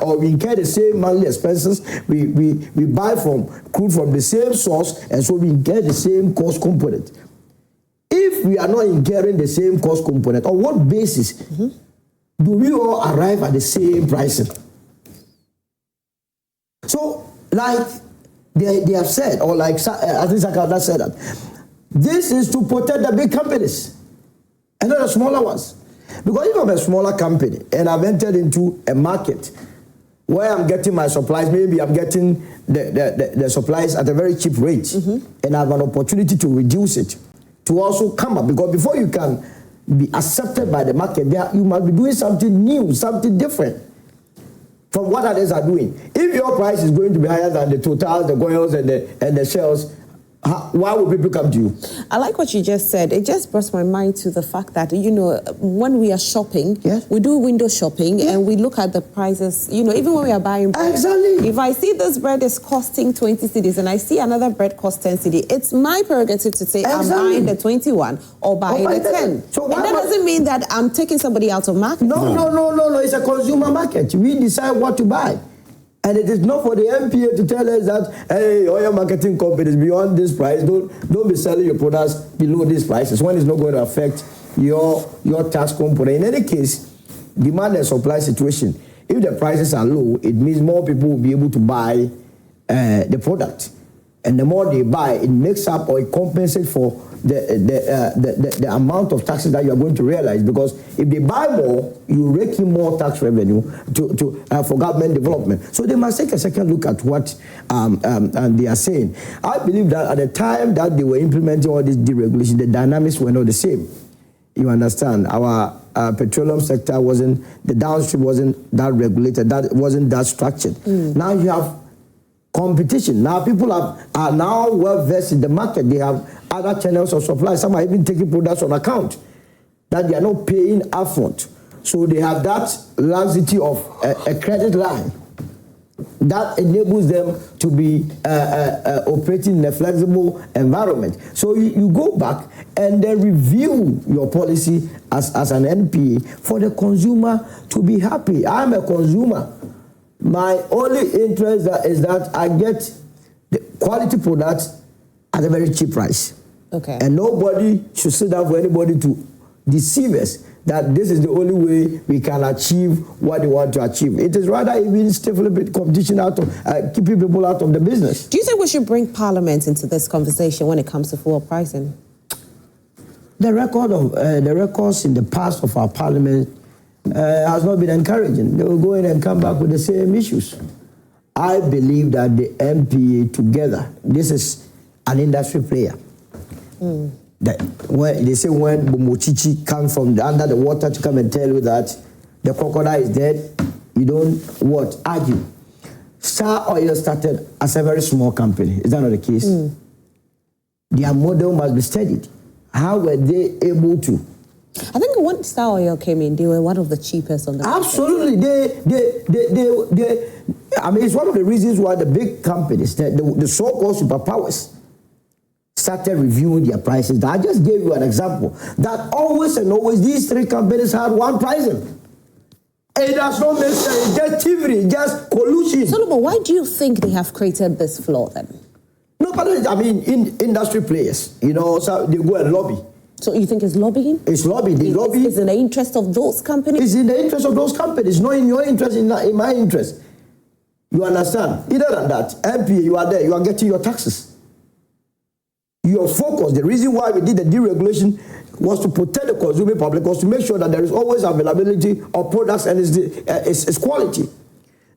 or we incur the same monthly expenses. We buy crude from the same source, and so we incur the same cost component. If we are not incurring the same cost component, on what basis do we all arrive at the same pricing? So, like they have said, or like I think Sakada said that, this is to protect the big companies and not the smaller ones. Because if I'm a smaller company and I've entered into a market where I'm getting my supplies, maybe I'm getting the supplies at a very cheap rate, and I have an opportunity to reduce it, to also come up. Because before you can be accepted by the market, you must be doing something new, something different from what others are doing. If your price is going to be higher than the Totals, the Goyals, and the Shells, why would people come to you? I like what you just said. It just brought my mind to the fact that, you know, when we are shopping, yes, we do window shopping, yes, and we look at the prices, you know, even when we are buying bread. Exactly. If I see this bread is costing 20 cedis and I see another bread cost 10 cedis, it's my prerogative to say, exactly, I'm buying the 21 or buying the 10. So and that doesn't mean that I'm taking somebody out of market. No. It's a consumer market. We decide what to buy. And it is not for the MPA to tell us that, hey, all your marketing companies beyond this price, don't be selling your products below these prices when it's not going to affect your tax component. In any case, demand and supply situation, if the prices are low, it means more people will be able to buy the product. And the more they buy, it makes up or it compensates for the amount of taxes that you are going to realize. Because if they buy more, you rake in more tax revenue for government development. So they must take a second look at what they are saying. I believe that at the time that they were implementing all this deregulation, the dynamics were not the same. You understand? Our petroleum sector the downstream wasn't that regulated, that wasn't that structured. Now you have competition. Now people are now well versed in the market. They have other channels of supply. Some are even taking products on account that they are not paying upfront. So they have that laxity of a credit line that enables them to be operating in a flexible environment. So you go back and then review your policy as an NPA for the consumer to be happy. I'm a consumer. My only interest is that I get the quality products at a very cheap price. Okay. And nobody should sit down for anybody to deceive us that this is the only way we can achieve what they want to achieve. It is rather even stifling competition out of, keeping people out of the business. Do you think we should bring Parliament into this conversation when it comes to fuel pricing? The records in the past of our Parliament has not been encouraging. They will go in and come back with the same issues. I believe that the MPA together, this is an industry player. That when they say when Mochichi comes from under the water to come and tell you that the crocodile is dead, you don't argue. Star Oil started as a very small company. Is that not the case? Their model must be studied. How were they able to? I think when Star Oil came in, they were one of the cheapest on the market. Absolutely. I mean, it's one of the reasons why the big companies, the so-called superpowers, started reviewing their prices. I just gave you an example that always these three companies had one pricing. It does not make sense. Just thievery, just collusion. Solomon, why do you think they have created this flaw then? No, but I mean, in industry players, so they go and lobby. So you think it's lobbying? It's lobbying. It's in the interest of those companies? It's in the interest of those companies, not in your interest, in my interest. You understand? Either than that, MPA, you are there, you are getting your taxes. Your focus, the reason why we did the deregulation was to protect the consuming public, was to make sure that there is always availability of products and its quality.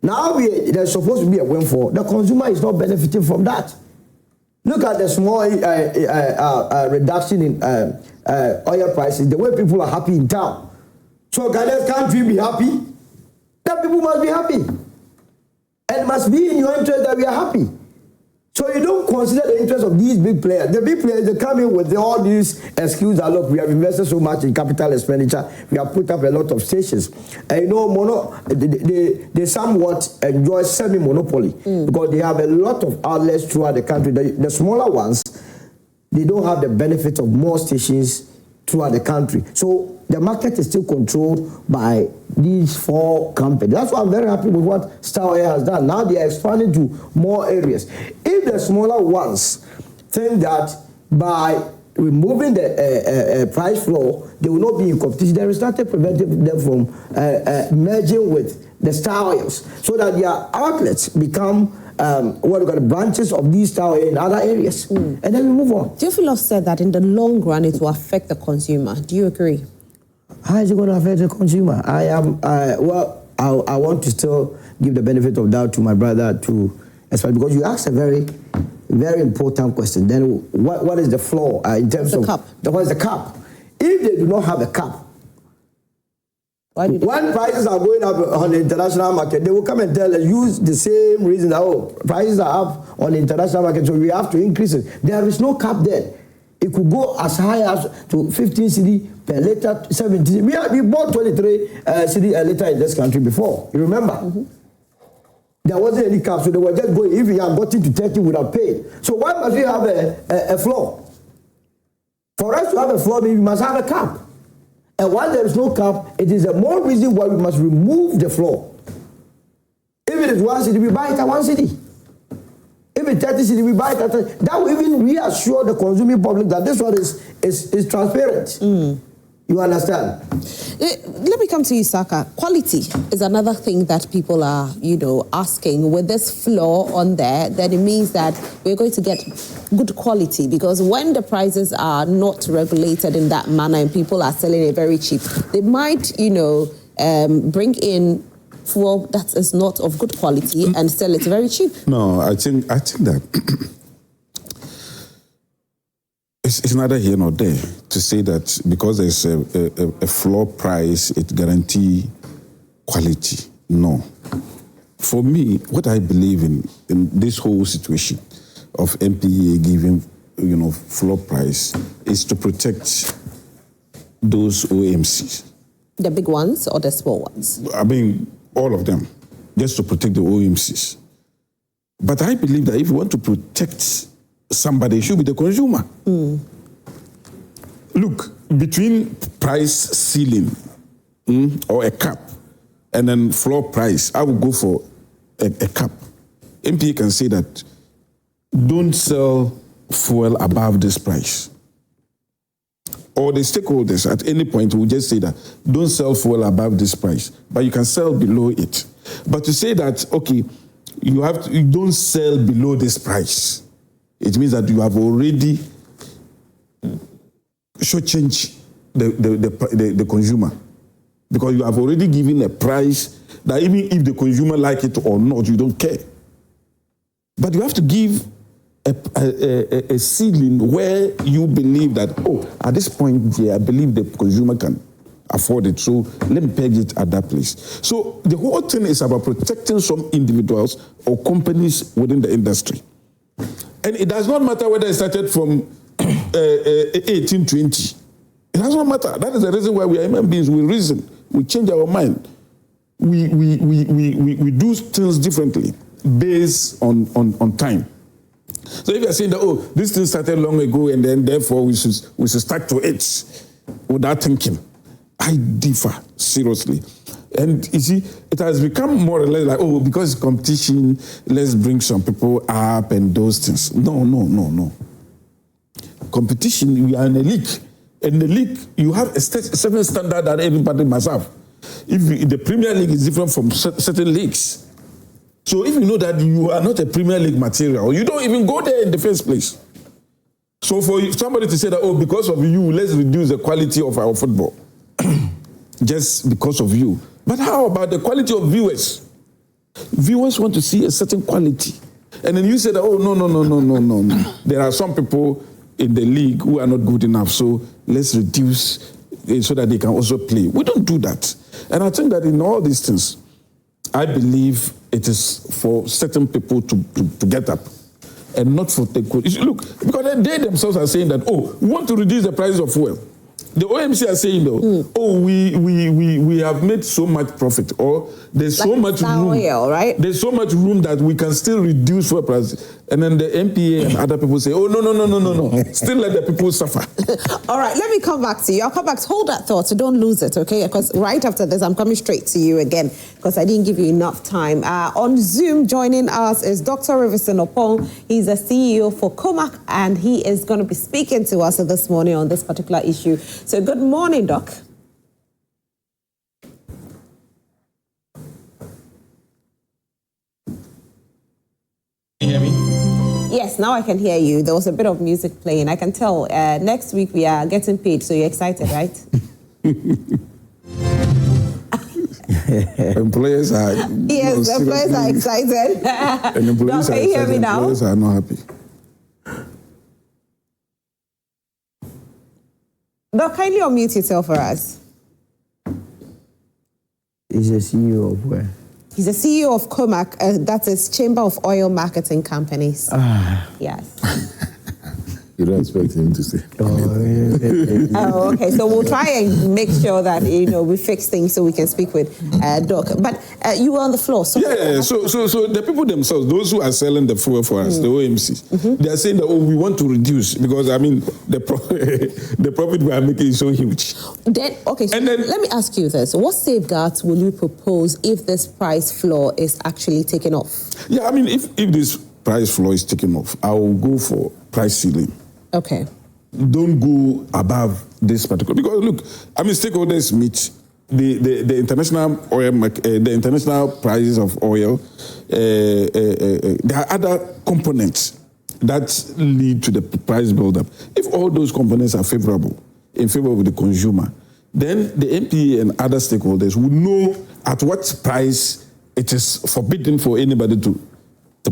Now there's supposed to be a windfall. The consumer is not benefiting from that. Look at the small reduction in oil prices, the way people are happy in town. So can't we be happy? That people must be happy. And it must be in your interest that we are happy. So you don't consider the interest of these big players. The big players, they come in with all these excuses that, look, we have invested so much in capital expenditure, we have put up a lot of stations. And you know, they somewhat enjoy semi-monopoly because they have a lot of outlets throughout the country. The smaller ones, they don't have the benefit of more stations throughout the country. So the market is still controlled by these 4 companies. That's why I'm very happy with what Star Oil has done. Now they are expanding to more areas. If the smaller ones think that by removing the price floor, they will not be in competition, there is nothing preventing them from merging with the Star Oils so that their outlets become what we call branches of these Star Oil in other areas. And then we move on. Theophilus said that in the long run it will affect the consumer. Do you agree? How is it going to affect the consumer? I want to still give the benefit of doubt to my brother especially because you asked a very, very important question. Then what is the flaw in terms of cap? What is the cap? If they do not have a cap, when prices are going up on the international market, they will come and tell us, use the same reason that, prices are up on the international market, so we have to increase it. There is no cap there. It could go as high as to 15 cedi per liter, 17. We bought 23 cedi a liter in this country before. You remember? There wasn't any cap, so they were just going. If you had gotten to 30, we would have paid. So why must we have a floor? For us to have a floor, we must have a cap. And while there is no cap, it is a more reason why we must remove the floor. If it is 1 cedi, we buy it at 1 cedi. If it's 30 cedi, we buy it at 30. That will even reassure the consuming public that this one is transparent. You understand? Let me come to you, Saka. Quality is another thing that people are, asking. With this flaw on there, then it means that we're going to get good quality, because when the prices are not regulated in that manner and people are selling it very cheap, they might, bring in fuel that is not of good quality and sell it very cheap. No, I think that it's neither here nor there to say that because there's a floor price, it guarantees quality. No. For me, what I believe in this whole situation of MPEA giving, floor price is to protect those OMCs. The big ones or the small ones? I mean, all of them, just to protect the OMCs. But I believe that if you want to protect somebody, it should be the consumer. Look, between price ceiling or a cap and then floor price, I would go for a cap. MPA can say that don't sell fuel above this price. Or the stakeholders at any point will just say that don't sell fuel above this price, but you can sell below it. But to say that, okay, you don't sell below this price, it means that you have already shortchanged the consumer, because you have already given a price that even if the consumer like it or not, you don't care. But you have to give a ceiling where you believe that, at this point, I believe the consumer can afford it, so let me peg it at that place. So the whole thing is about protecting some individuals or companies within the industry. And it does not matter whether it started from 1820. It does not matter. That is the reason why we are human beings. We reason. We change our mind. We do things differently based on time. So if you are saying that, this thing started long ago and then therefore we should stick to it without thinking, I differ seriously. And you see, it has become more or less like, because competition, let's bring some people up and those things. No. Competition, we are in a league. In the league, you have a certain standard that everybody must have. If the Premier League is different from certain leagues. So if you know that you are not a Premier League material, you don't even go there in the first place. So for somebody to say that, because of you, let's reduce the quality of our football. Just because of you. But how about the quality of viewers? Viewers want to see a certain quality. And then you say that, no. There are some people in the league who are not good enough, so let's reduce so that they can also play. We don't do that. And I think that in all these things, I believe it is for certain people to get up and not for the look, because they themselves are saying that, oh, we want to reduce the price of fuel. The OMC are saying though, oh, we have made so much profit, or there's so much room, oil, right? There's so much room that we can still reduce fuel prices. And then the MPA and other people say, oh, no. Still let the people suffer. All right, let me come back to you. I'll come back. Hold that thought, so don't lose it, okay? Because right after this, I'm coming straight to you again because I didn't give you enough time. On Zoom, joining us is Dr. Riverson Opong. He's a CEO for Comac, and he is going to be speaking to us this morning on this particular issue. So good morning, Doc. Can you hear me? Yes, now I can hear you. There was a bit of music playing. I can tell. Next week we are getting paid, so you're excited, right? Employers are yes, employers are excited. And employees Can you hear me now? Employers are not happy. Doc, kindly unmute yourself for us. He's a CEO of where? He's the CEO of Comac, that is Chamber of Oil Marketing Companies. Yes. You don't expect him to say. Oh, okay. So we'll try and make sure that we fix things so we can speak with Doc. But you were on the floor. So Yeah. So the people themselves, those who are selling the fuel for us, the OMCs, they are saying that we want to reduce because the profit we are making is so huge. Then let me ask you this: what safeguards will you propose if this price floor is actually taken off? Yeah, if this price floor is taken off, I will go for price ceiling. Okay. Don't go above this particular, because look, stakeholders meet the international oil market, the international prices of oil. There are other components that lead to the price buildup. If all those components are favorable, in favor of the consumer, then the MPA and other stakeholders will know at what price it is forbidden for anybody to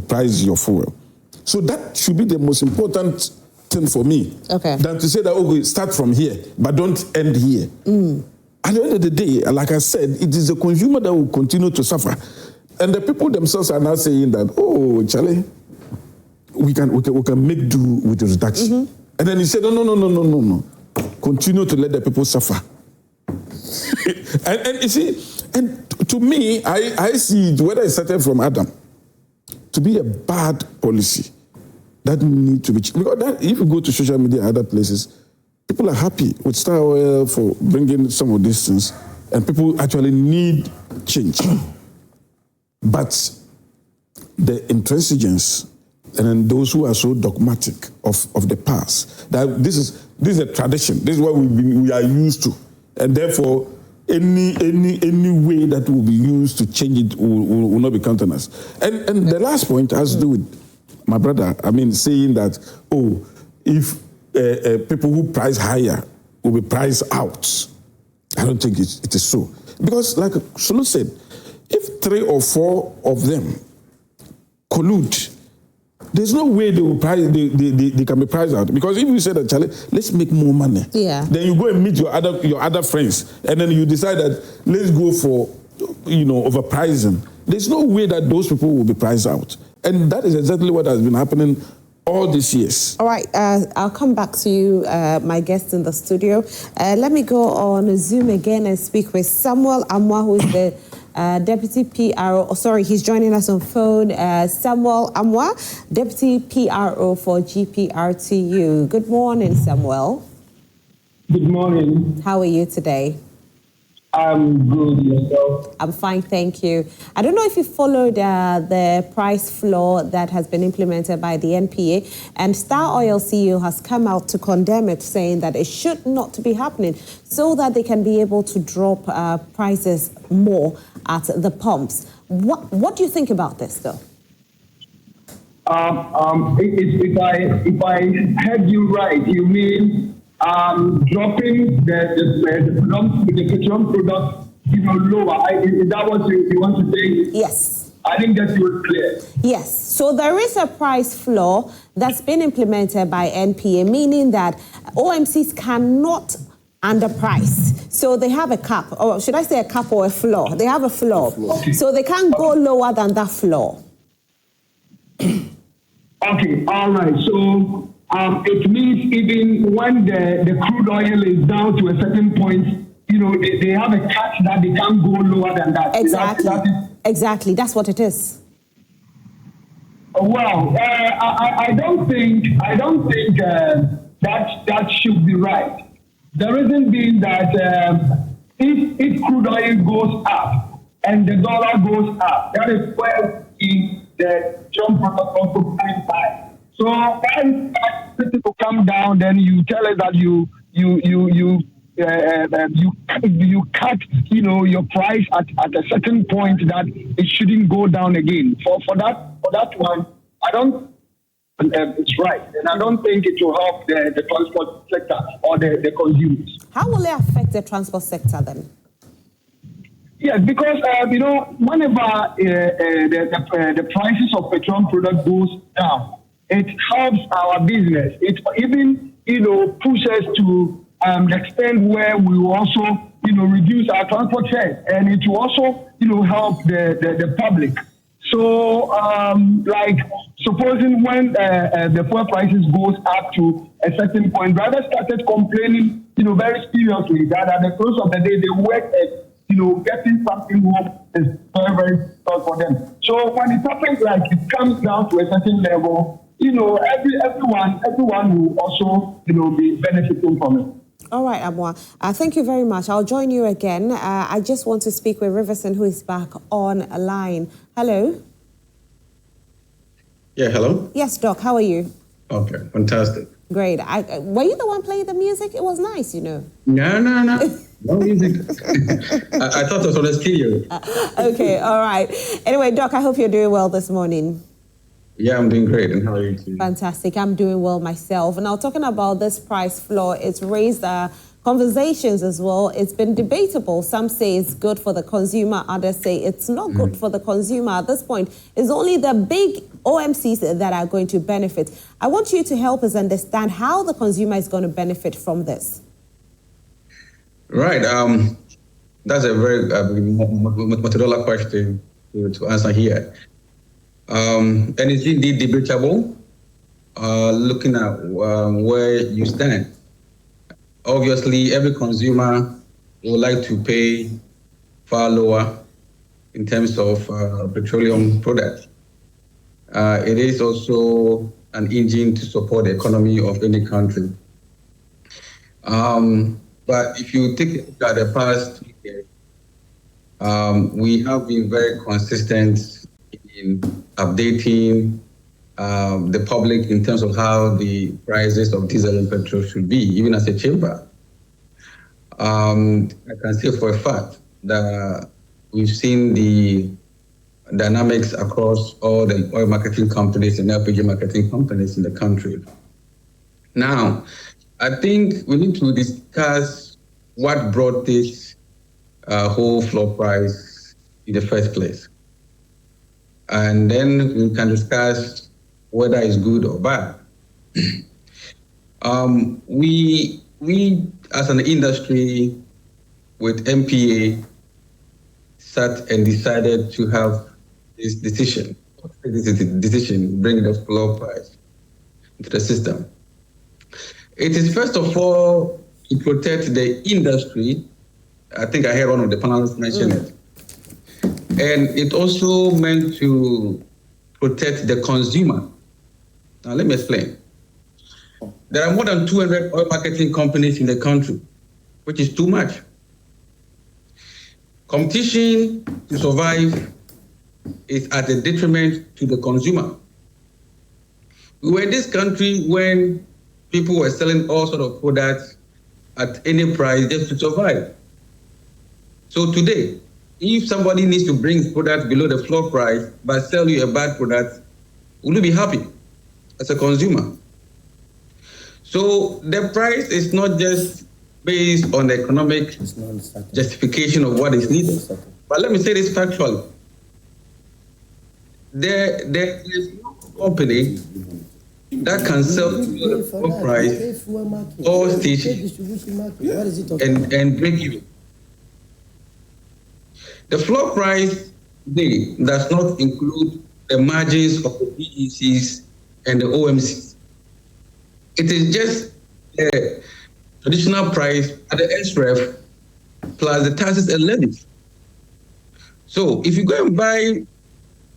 price your fuel. So that should be the most important thing for me. Okay. Than to say that, okay, start from here, but don't end here. At the end of the day, like I said, it is the consumer that will continue to suffer. And the people themselves are now saying that, oh, Charlie, we can make do with the reduction. And then he said, no. Continue to let the people suffer. and you see, and to me, I see it, whether it started from Adam, to be a bad policy that need to be changed. Because if you go to social media and other places, people are happy with Star Oil for bringing some of these things, and people actually need change. But the intransigence and then those who are so dogmatic of the past, that this is a tradition, this is what we are used to, and therefore any way that will be used to change it will not be countenanced. And the last point has to do with my brother, saying that, if people who price higher will be priced out. I don't think it is so. Because like Sulu said, if 3 or 4 of them collude, there's no way they will price. They can be priced out. Because if you say that, Charlie, let's make more money. Yeah. Then you go and meet your other friends, and then you decide that let's go for overpricing. There's no way that those people will be priced out, and that is exactly what has been happening all these years. All right, I'll come back to you, my guest in the studio. Let me go on Zoom again and speak with Samuel Amwa, who is the Deputy PRO. He's joining us on phone. Samuel Amwa, Deputy PRO for GPRTU. Good morning, Samuel. Good morning. How are you today? I'm good. Yourself? I'm fine, thank you. I don't know if you followed the price floor that has been implemented by the NPA, and Star Oil CEO has come out to condemn it, saying that it should not be happening so that they can be able to drop prices more at the pumps. What do you think about this, though? If I heard you right, you mean dropping the petroleum product lower. Is that what you want to say? Yes. I didn't get you clear. Yes. So there is a price floor that's been implemented by NPA, meaning that OMCs cannot underprice. So they have a cap, or should I say a cap or a floor? They have a floor. Okay. So they can't go lower than that floor. Okay, all right. So it means even when the crude oil is down to a certain point, they have a catch that they can't go lower than that. Exactly. Is that Exactly. That's what it is. Well, I don't think that should be right. The reason being that if crude oil goes up and the dollar goes up, that is where the Trump protocol to come by. So when it will come down, then you tell us that you cut your price at a certain point that it shouldn't go down again. For that one, I don't. It's right, and I don't think it will help the transport sector or the consumers. How will it affect the transport sector then? Yes, because whenever the prices of petroleum products goes down, it helps our business. It even pushes to the extent where we will also reduce our transport fares, and it will also help the public. So like supposing when the fuel prices goes up to a certain point, drivers started complaining very seriously that at the close of the day they work at getting something home is very, very difficult for them. So when it happens like it comes down to a certain level, everyone will also, be benefiting from it. All right, Amwa. Thank you very much. I'll join you again. I just want to speak with Riverson, who is back on a line. Hello? Yeah, hello? Yes, Doc. How are you? Okay, fantastic. Great. Were you the one playing the music? It was nice, No. No music. I thought it was on the studio. Okay, all right. Anyway, Doc, I hope you're doing well this morning. Yeah, I'm doing great. And how are you too? Fantastic. I'm doing well myself. Now, talking about this price floor, it's raised conversations as well. It's been debatable. Some say it's good for the consumer. Others say it's not good for the consumer. At this point, it's only the big OMCs that are going to benefit. I want you to help us understand how the consumer is going to benefit from this. Right. That's a very $1 question to answer here. And it's indeed debatable, looking at where you stand. Obviously, every consumer would like to pay far lower in terms of petroleum products. It is also an engine to support the economy of any country. But if you take a look at the past 2 years, we have been very consistent in updating the public in terms of how the prices of diesel and petrol should be, even as a chamber. I can say for a fact that we've seen the dynamics across all the oil marketing companies and LPG marketing companies in the country. Now, I think we need to discuss what brought this whole floor price in the first place. And then we can discuss whether it's good or bad. We as an industry with MPA sat and decided to have this decision, bringing the floor price into the system. It is first of all to protect the industry. I think I heard one of the panelists mention it. And it also meant to protect the consumer. Now let me explain. There are more than 200 oil marketing companies in the country, which is too much. Competition to survive is at a detriment to the consumer. We were in this country when people were selling all sorts of products at any price just to survive. So today, if somebody needs to bring products below the floor price but sell you a bad product, will you be happy as a consumer? So the price is not just based on the economic justification of what is needed. But let me say this factually. There is no company that can sell below the floor price or station and break even. The floor price today does not include the margins of the BECs and the OMC. It is just the traditional price at the SREF plus the taxes and levies. So if you go and buy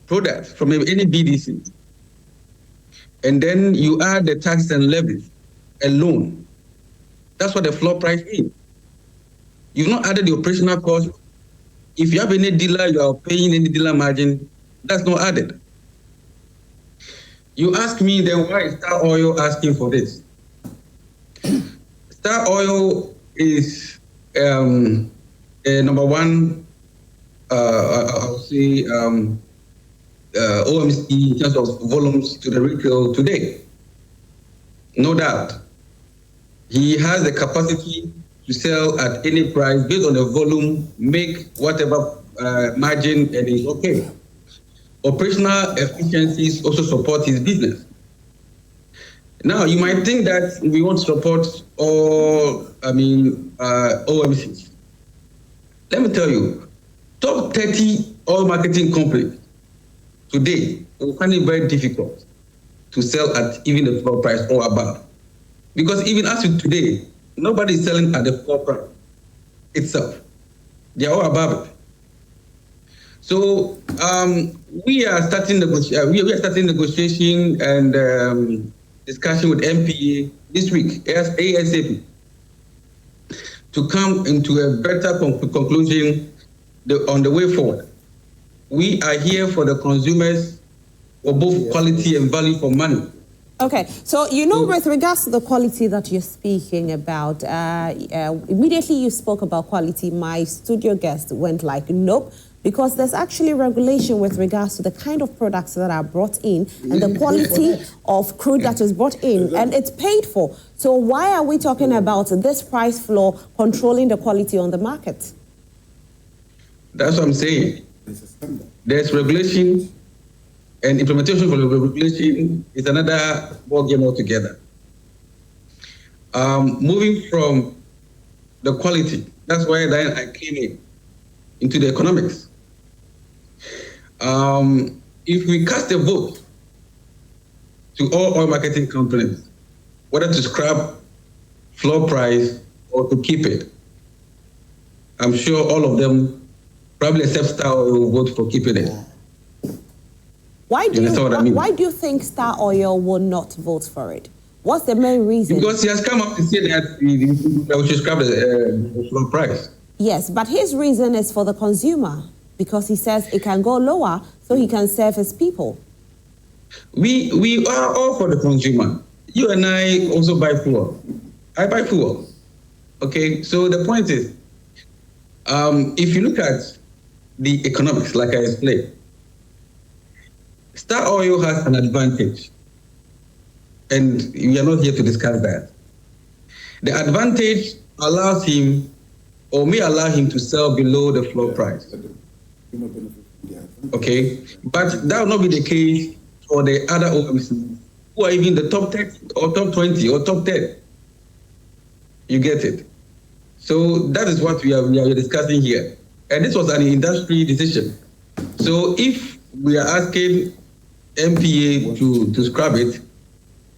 products from any BDC, and then you add the taxes and levies alone, that's what the floor price is. You've not added the operational cost. If you have any dealer, you are paying any dealer margin, that's not added. You ask me then why is Star Oil asking for this? Star Oil is number one, I'll say OMC in terms of volumes to the retail today. No doubt. He has the capacity to sell at any price based on the volume, make whatever margin, and it's okay. Operational efficiencies also support his business. Now, you might think that we want to support all, OMCs. Let me tell you, top 30 oil marketing companies today will find it very difficult to sell at even the floor price or above. Because even as of today, nobody is selling at the floor price itself. They are all above it. So we are starting negotiation and discussion with MPA this week, ASAP, to come into a better conclusion on the way forward. We are here for the consumers for both quality and value for money. Okay, so with regards to the quality that you're speaking about, immediately you spoke about quality, my studio guest went like, nope, because there's actually regulation with regards to the kind of products that are brought in and the quality of crude that is brought in, and it's paid for. So why are we talking about this price floor controlling the quality on the market? That's what I'm saying. There's regulation, and implementation for the regulation is another ballgame altogether. Moving from the quality, that's why then I came into the economics. If we cast a vote to all oil marketing companies, whether to scrap floor price or to keep it, I'm sure all of them, probably except Star Oil, will vote for keeping it. Why do you think Star Oil will not vote for it? What's the main reason? Because he has come up to say that we should scrap the floor price. Yes, but his reason is for the consumer, because he says it can go lower so he can serve his people. We are all for the consumer. You and I also buy fuel. I buy fuel. Okay, so the point is, if you look at the economics, like I explained, Star Oil has an advantage, and we are not here to discuss that. The advantage allows him, or may allow him, to sell below the floor price. Okay, but that will not be the case for the other OMCs who are even the top 10 or top 20 or top 10. You get it? So that is what we are discussing here. And this was an industry decision. So if we are asking MPA to scrap it,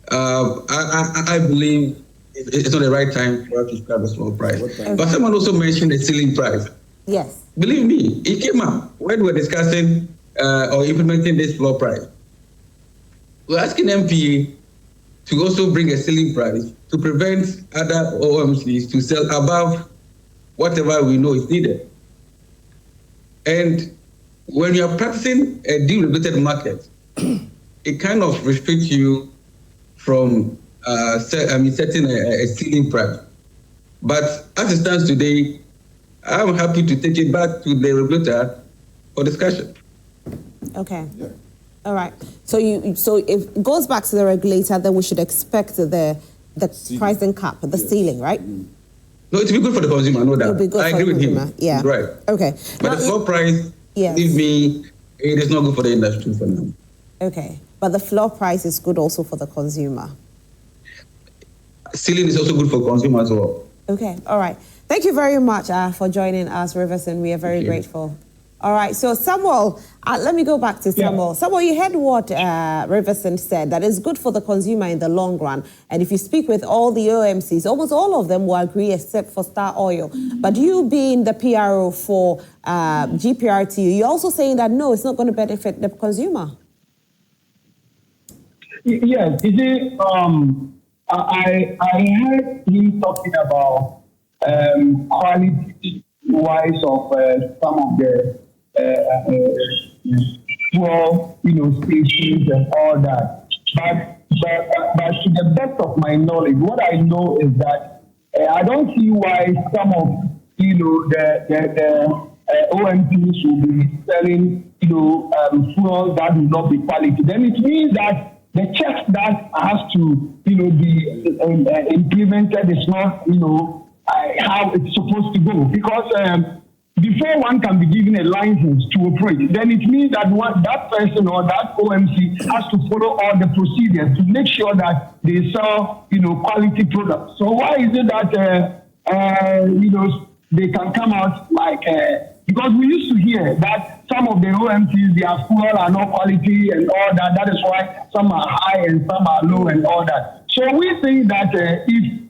I believe it's not the right time for us to scrap the small price. Okay. But someone also mentioned the ceiling price. Yes. Believe me, it came up when we were discussing or implementing this floor price. We're asking MPA to also bring a ceiling price to prevent other OMCs to sell above whatever we know is needed. And when you are practicing a deregulated market, it kind of restricts you from setting a ceiling price. But as it stands today, I'm happy to take it back to the regulator for discussion. Okay. Yeah. All right. So if it goes back to the regulator, then we should expect the pricing cap, the ceiling, right? No, it will be good for the consumer, no doubt. I agree with him. Yeah. Right. Okay. But the floor price, believe me, it is not good for the industry for now. Okay. But the floor price is good also for the consumer. Ceiling is also good for consumer as well. Okay. All right. Thank you very much for joining us, Riverson. We are very grateful. All right, so Samuel, let me go back to Samuel. Samuel, you heard what Riverson said, that it's good for the consumer in the long run. And if you speak with all the OMCs, almost all of them will agree except for Star Oil. But you being the PRO for GPRTU, you're also saying that, no, it's not going to benefit the consumer. Yes, you see, I heard him talking about quality-wise of some of the fuel, stations and all that. But to the best of my knowledge, what I know is that I don't see why some of the OMPs will be selling fuel that will not be quality. Then it means that the checks that has to be implemented is not how it's supposed to go, because before one can be given a license to operate, then it means that that person or that OMC has to follow all the procedures to make sure that they sell, quality products. So why is it that, they can come out like, because we used to hear that some of the OMCs, their fuel are not quality and all that. That is why some are high and some are low and all that. So we think that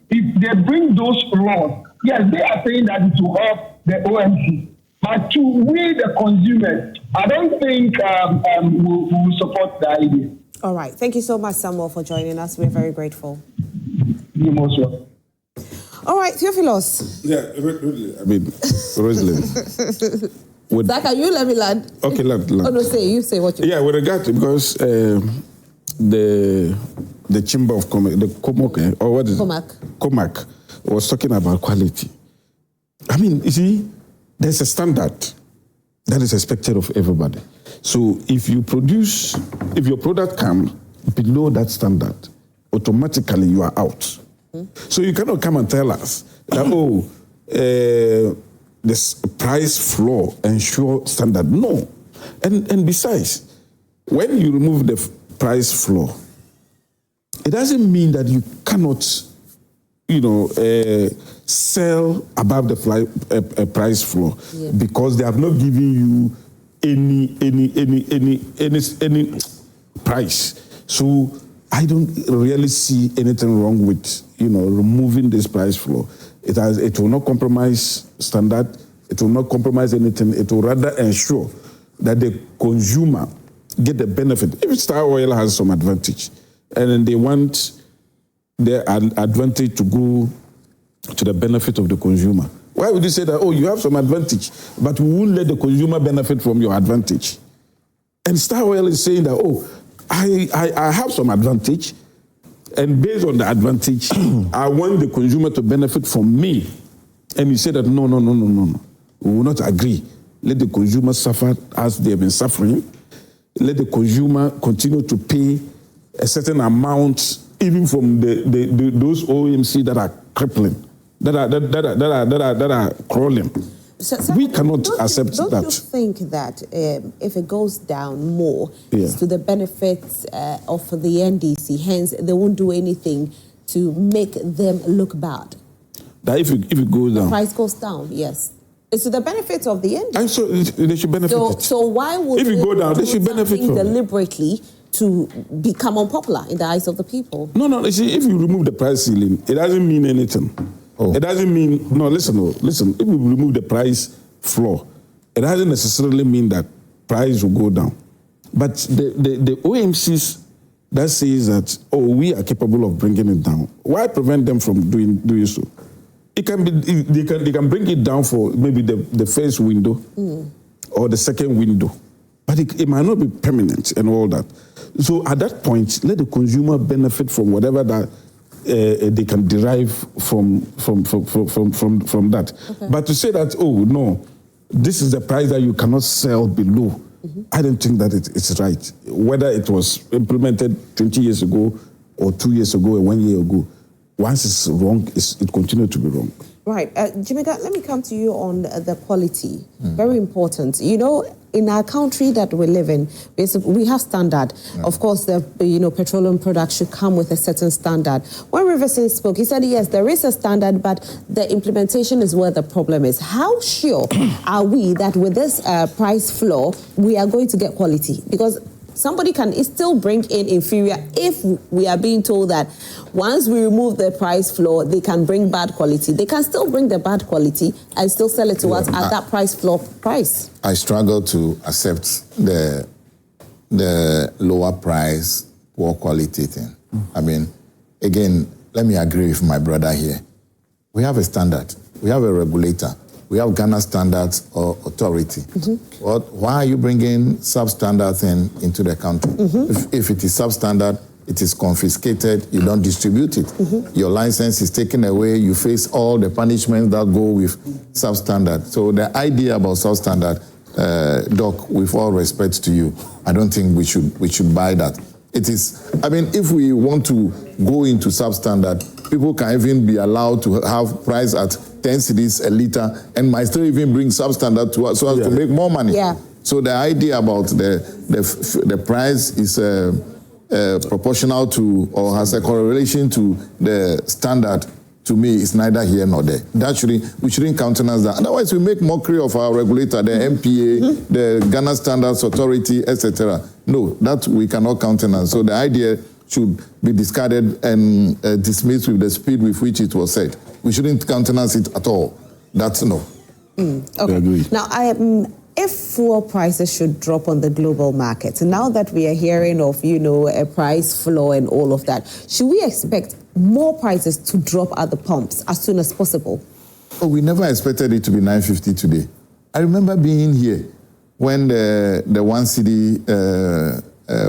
if they bring those laws, yes, they are saying that it will help the OMC. But to we, the consumers, I don't think we will support the idea. All right. Thank you so much, Samuel, for joining us. We're very grateful. You're most welcome. All right, Theophilus. Yeah, Rosalind. Zach, can you let me land? Okay, land. Oh, no, you say what you Yeah, with regard to, because the Chamber of Commerce, the COMAC, or what is COMAC. it? COMAC was talking about quality. I mean, you see, there's a standard that is expected of everybody. So if your product comes below that standard, automatically you are out. So you cannot come and tell us that, this price floor ensure standard. No. And besides, when you remove the price floor, it doesn't mean that you cannot, sell above the price floor, because they have not given you any price. So I don't really see anything wrong with removing this price floor. It will not compromise standard. It will not compromise anything. It will rather ensure that the consumer get the benefit. If Star Oil has some advantage, and then they want their advantage to go to the benefit of the consumer, why would you say that, you have some advantage, but we won't let the consumer benefit from your advantage? And Star Oil is saying that, I have some advantage, and based on the advantage, I want the consumer to benefit from me. And you say that, no. We will not agree. Let the consumer suffer as they have been suffering. Let the consumer continue to pay a certain amount, even from those OMC that are crippling, that are crawling. So we cannot accept that. Don't you think that if it goes down more, it's to the benefits of the NDC, hence they won't do anything to make them look bad? That if it goes down, the price goes down, yes. It's to the benefit of the NDC. And so they should benefit. So why would if you go down, they should benefit from deliberately to become unpopular in the eyes of the people? No. You see, if you remove the price ceiling, it doesn't mean anything. It doesn't mean, listen. If we remove the price floor, it doesn't necessarily mean that price will go down. But the OMCs that says that, we are capable of bringing it down, why prevent them from doing so? It can be, they can bring it down for maybe the first window or the second window, but it might not be permanent and all that. So at that point, let the consumer benefit from whatever that they can derive from that. Okay. But to say that, no, this is the price that you cannot sell below, I don't think that it's right. Whether it was implemented 20 years ago or 2 years ago or 1 year ago, once it's wrong, it continues to be wrong. Right. Jimega, let me come to you on the quality. Very important. You know, in our country that we live in, we have standard. Of course, the petroleum products should come with a certain standard. When Riverson spoke, he said, yes, there is a standard, but the implementation is where the problem is. How sure are we that with this price floor, we are going to get quality? Because somebody can still bring in inferior if we are being told that once we remove the price floor, they can bring bad quality. They can still bring the bad quality and still sell it to us at that price floor price. I struggle to accept the lower price, poor quality thing. I mean, again, let me agree with my brother here. We have a standard. We have a regulator. We have Ghana Standards Authority. Why are you bringing substandard thing into the country? If it is substandard, it is confiscated, you don't distribute it. Your license is taken away, you face all the punishments that go with substandard. So the idea about substandard, Doc, with all respect to you, I don't think we should buy that. It is, I mean, if we want to go into substandard, people can even be allowed to have price at 10 cedis a liter and might still even bring substandard to us so as to make more money. So the idea about the price is proportional to or has a correlation to the standard, to me, is neither here nor there. We shouldn't countenance that. Otherwise, we make mockery of our regulator, the MPA, the Ghana Standards Authority, etc. No, that we cannot countenance. So the idea should be discarded and dismissed with the speed with which it was said. We shouldn't countenance it at all. That's no. Okay. Now, if fuel prices should drop on the global market, now that we are hearing of, a price floor and all of that, should we expect more prices to drop at the pumps as soon as possible? Oh, we never expected it to be 950 today. I remember being here when the 1 cedi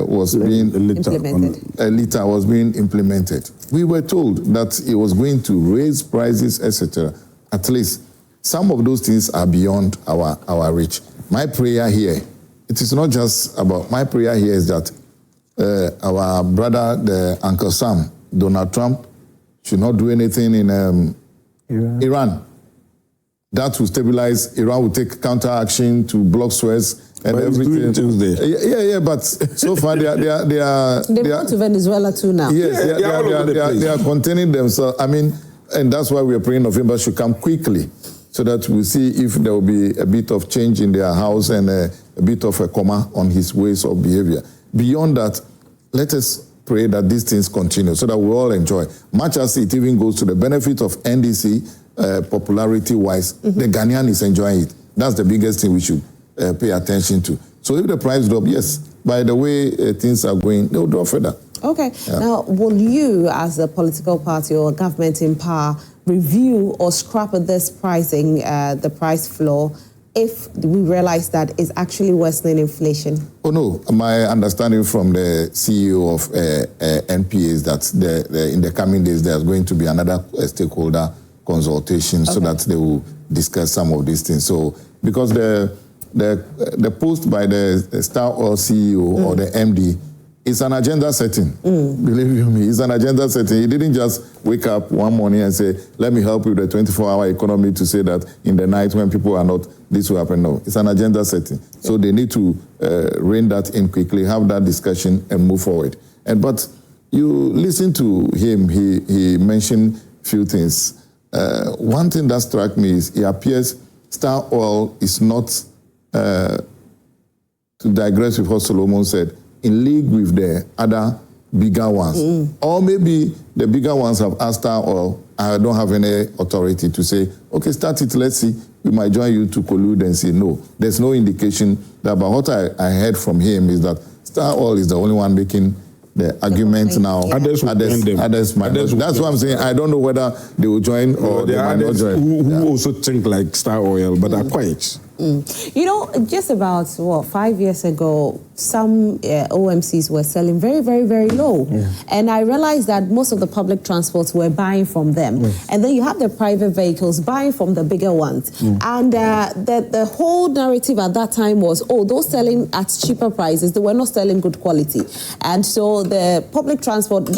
was being implemented. A liter was being implemented. We were told that it was going to raise prices, etc. At least some of those things are beyond our reach. My prayer here, it is not just about, my prayer here is that our brother, the Uncle Sam, Donald Trump, should not do anything in Iran. That will stabilize. Iran will take counteraction to block Suez and but everything. Yeah, but so far they are to Venezuela too now. Yes, they are containing themselves. I mean, and that's why we are praying November should come quickly, so that we see if there will be a bit of change in their house and a bit of a comma on his ways of behavior. Beyond that, let us pray that these things continue so that we all enjoy. Much as it even goes to the benefit of NDC, popularity-wise, the Ghanaian is enjoying it. That's the biggest thing we should pay attention to. So if the price drop, yes, by the way things are going, they'll drop further. Okay. Yeah. Now, will you, as a political party or government in power, review or scrap this pricing, the price floor, if we realize that it's actually worsening inflation? Oh, no. My understanding from the CEO of NPA is that in the coming days, there's going to be another stakeholder consultation so that they will discuss some of these things. So, because the post by the Star Oil CEO or the MD is an agenda setting. Believe you me, it's an agenda setting. He didn't just wake up one morning and say, let me help you with the 24-hour economy to say that in the night when people are not, this will happen. No, it's an agenda setting. So they need to rein that in quickly, have that discussion and move forward. But you listen to him, he mentioned a few things. One thing that struck me is it appears Star Oil is not, to digress with what Solomon said, in league with the other bigger ones. Or maybe the bigger ones have asked Star Oil, I don't have any authority to say, okay, start it, let's see. We might join you to collude and say no. There's no indication that, but what I heard from him is that Star Oil is the only one making the argument now. Yeah. Others might. That's what I'm saying. I don't know whether they will join or they might not join. Who also think like Star Oil, but are quiet. You know, just about, 5 years ago, some OMCs were selling very, very, very low. Yeah. And I realized that most of the public transports were buying from them. Yes. And then you have the private vehicles buying from the bigger ones. And the whole narrative at that time was, oh, those selling at cheaper prices, they were not selling good quality. And so the public transport,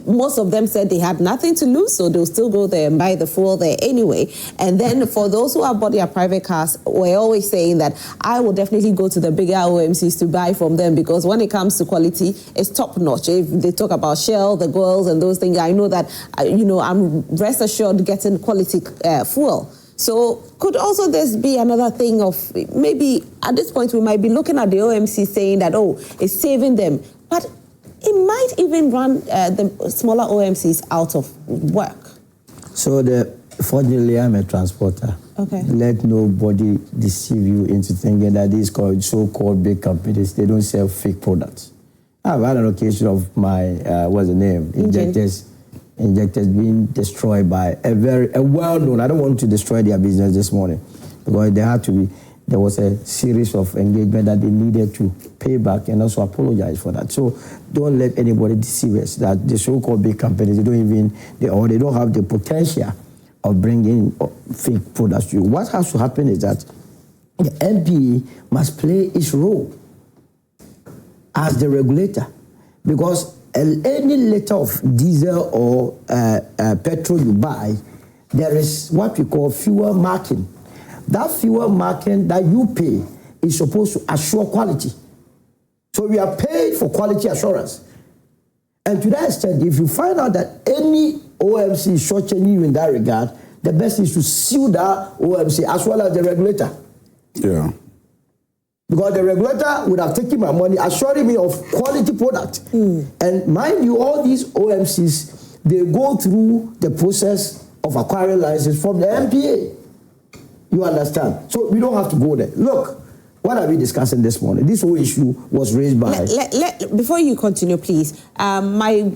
most of them said they had nothing to lose, so they'll still go there and buy the fuel there anyway. And then for those who have bought their private cars, we're always saying that I will definitely go to the bigger OMCs to buy from them, because when it comes to quality, it's top notch. If they talk about Shell, the girls and those things, I know that, I'm rest assured getting quality fuel. So could also this be another thing of maybe at this point we might be looking at the OMC saying that, oh, it's saving them, but it might even run the smaller OMCs out of work. So fortunately, I'm a transporter. Okay. Let nobody deceive you into thinking that these so-called big companies, they don't sell fake products. I've had an occasion of my, what's the name? Injectors being destroyed by a well-known, I don't want to destroy their business this morning, because there was a series of engagement that they needed to pay back and also apologize for that. So don't let anybody deceive us that the so-called big companies, they don't have the potential of bringing fake products to you. What has to happen is that the NPA must play its role as the regulator, because any liter of diesel or petrol you buy, there is what we call fuel marking. That fuel marking that you pay is supposed to assure quality. So we are paid for quality assurance. And to that extent, if you find out that any OMC is shortchanging you in that regard, the best is to sue that OMC as well as the regulator. Yeah. Because the regulator would have taken my money, assuring me of quality product. And mind you, all these OMCs, they go through the process of acquiring license from the NPA. You understand? So we don't have to go there. Look, what are we discussing this morning? This whole issue was raised by... Before you continue, please, my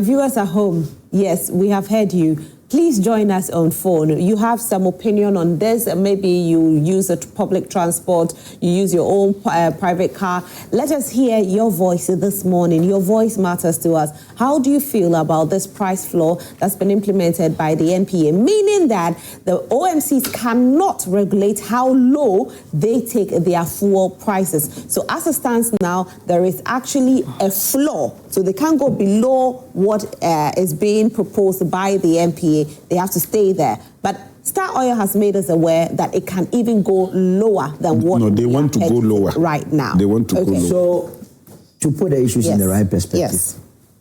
viewers at home, yes, we have heard you. Please join us on phone. You have some opinion on this. Maybe you use a public transport, you use your own private car. Let us hear your voice this morning. Your voice matters to us. How do you feel about this price floor that's been implemented by the NPA? Meaning that the OMCs cannot regulate how low they take their fuel prices. So as it stands now, there is actually a floor. So they can't go below what is being proposed by the NPA. They have to stay there. But Star Oil has made us aware that it can even go lower than what... No, they want to go lower. Right now. They want to go lower. So, to put the issues in the right perspective,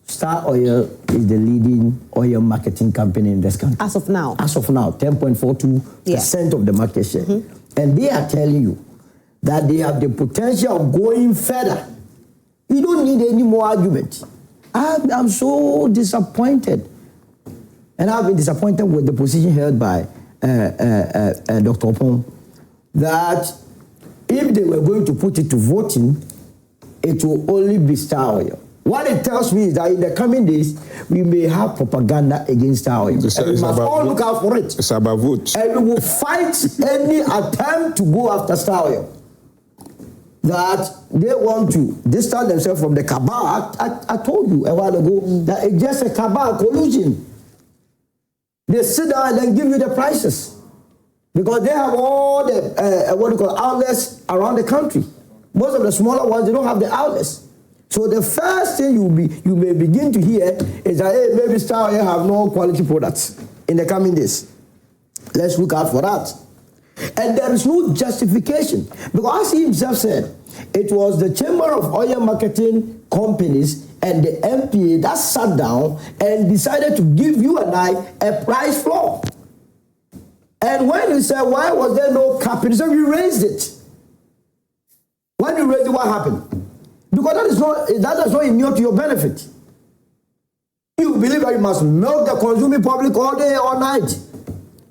Star Oil is the leading oil marketing company in this country. As of now. As of now, 10.42% of the market share. And they are telling you that they have the potential of going further. You don't need any more argument. I'm so disappointed. And I've been disappointed with the position held by Dr. Opon, that if they were going to put it to voting, it will only be Star Oil. What it tells me is that in the coming days, we may have propaganda against Star Oil. And we must all look out for it. It's about vote. And we will fight any attempt to go after Star Oil. That they want to distance themselves from the cabal. I told you a while ago that it's just a cabal collusion. They sit down and then give you the prices, because they have all the outlets around the country. Most of the smaller ones, they don't have the outlets. So the first thing you may begin to hear is that, hey, maybe Star Oil have no quality products in the coming days. Let's look out for that. And there is no justification, because as he himself said, it was the Chamber of Oil Marketing Companies and the NPA that sat down and decided to give you and I a price floor. And when you said, why was there no cap? He said, we raised it. When you raised it, what happened? Because that does not inure to your benefit. You believe that you must milk the consuming public all day, all night.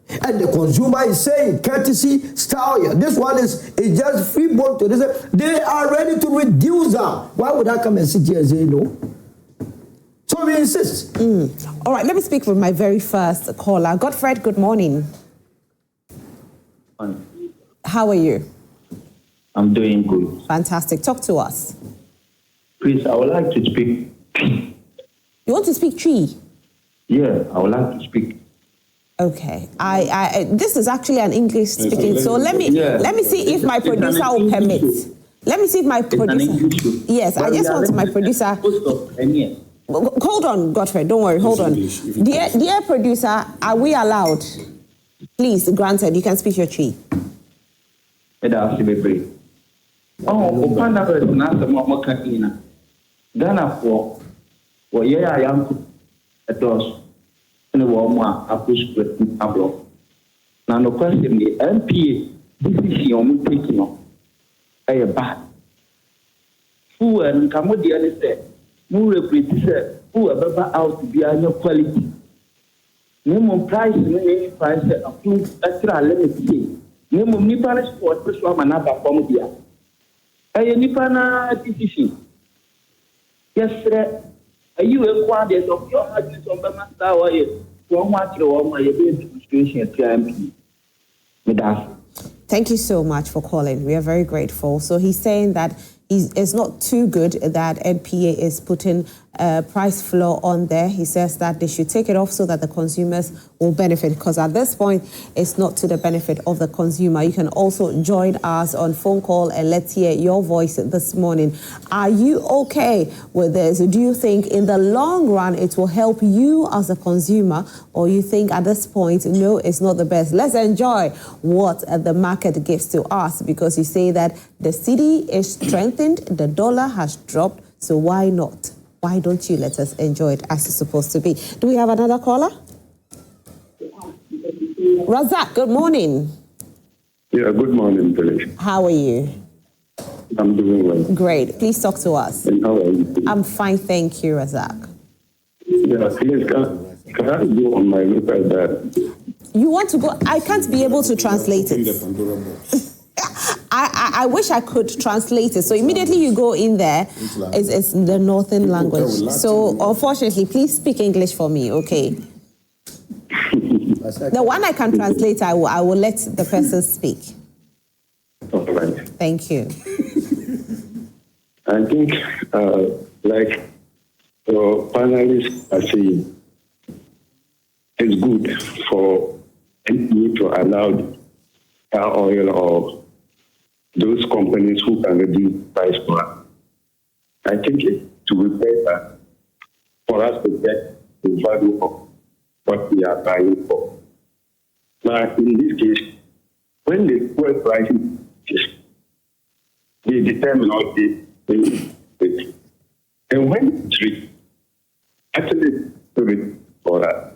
And the consumer is saying, courtesy, Star Oil. This one is just free ball to this. They are ready to reduce that. Why would I come and sit here and say no? So we insist. All right, let me speak with my very first caller. Godfred, good morning. How are you? I'm doing good. Fantastic. Talk to us. Please, I would like to speak. You want to speak tree? Yeah, I would like to speak. Okay. This is actually an English speaking. So let me see if my producer will permit. Let me see if my producer. Yes, I just want my producer. Hold on, Godfrey. Don't worry. Hold on. Dear producer, are we allowed? Please, granted. You can speak your tree. Oh, Upanda is not the Momakina. Ghana for I am at us in a warm a push with a block. Now, no question, the MP, this is your taking off. I bad. Who and Cambodia said, who represent who are better out to be your quality. No more price, no price, extra limit. No more Nippon sport, this one another from here. I Nippon decision. Yes, sir. Are you a quantity of your husband on the master way? One watch or my demonstration at MP. Thank you so much for calling. We are very grateful. So he's saying that it's not too good that NPA is putting a price floor on there. He says that they should take it off so that the consumers will benefit, because at this point, it's not to the benefit of the consumer. You can also join us on phone call and let's hear your voice this morning. Are you okay with this? Do you think in the long run it will help you as a consumer, or you think at this point, no, it's not the best? Let's enjoy what the market gives to us, because you say that the cedi is strengthened, the dollar has dropped, so why not? Why don't you let us enjoy it as it's supposed to be? Do we have another caller? Razak, good morning. Yeah, good morning, Billy. How are you? I'm doing well. Great. Please talk to us. And how are you? I'm fine, thank you, Razak. Yeah, please, can I go on my local that? You want to go? I can't be able to translate it. I wish I could translate it. So immediately you go in there, it's the northern language. So unfortunately, please speak English for me, okay? The one I can translate, I will let the person speak. All right. Thank you. I think, like your panelists are saying, it's good for NPA to allow oil or those companies who can reduce price for us. I think it will be better for us to get the value of what we are buying for. Now, in this case, when the fuel prices, they determine what they with. And when it's rich, actually do it for us.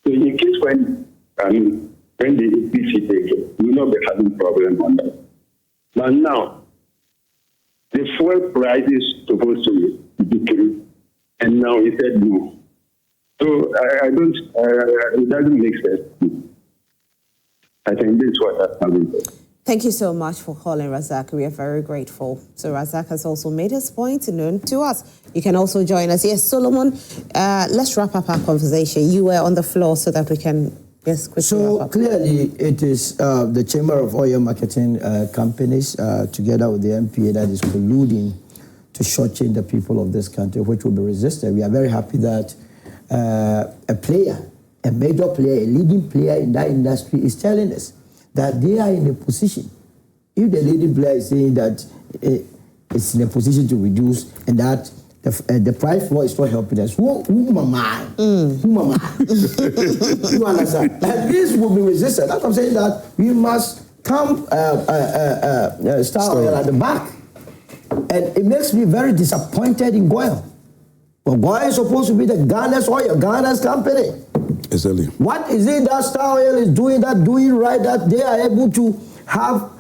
So in case when the EPC takes it, we will not be having problem on that. But now, the fuel price is supposed to decrease, and now he said no. So I don't, it doesn't make sense. I think this is what that's happening. Thank you so much for calling, Razak. We are very grateful. So Razak has also made his point known to us. You can also join us. Yes, Solomon, let's wrap up our conversation. You were on the floor so that we can just quickly So wrap up. clearly it is the Chamber of Oil Marketing Companies together with the MPA that is colluding to shortchange the people of this country, which will be resisted. We are very happy that a player, a major player, a leading player in that industry is telling us that they are in a position. If the leading player is saying that it's in a position to reduce and that the price floor is not helping us, who am I? Who am I? You understand? And this will be resisted. That's what I'm saying, that we must come Star Oil at the back. And it makes me very disappointed in Goyle. But Goyle is supposed to be the Ghana's oil, Ghana's company. Exactly. What is it that Star Oil is doing right, that they are able to have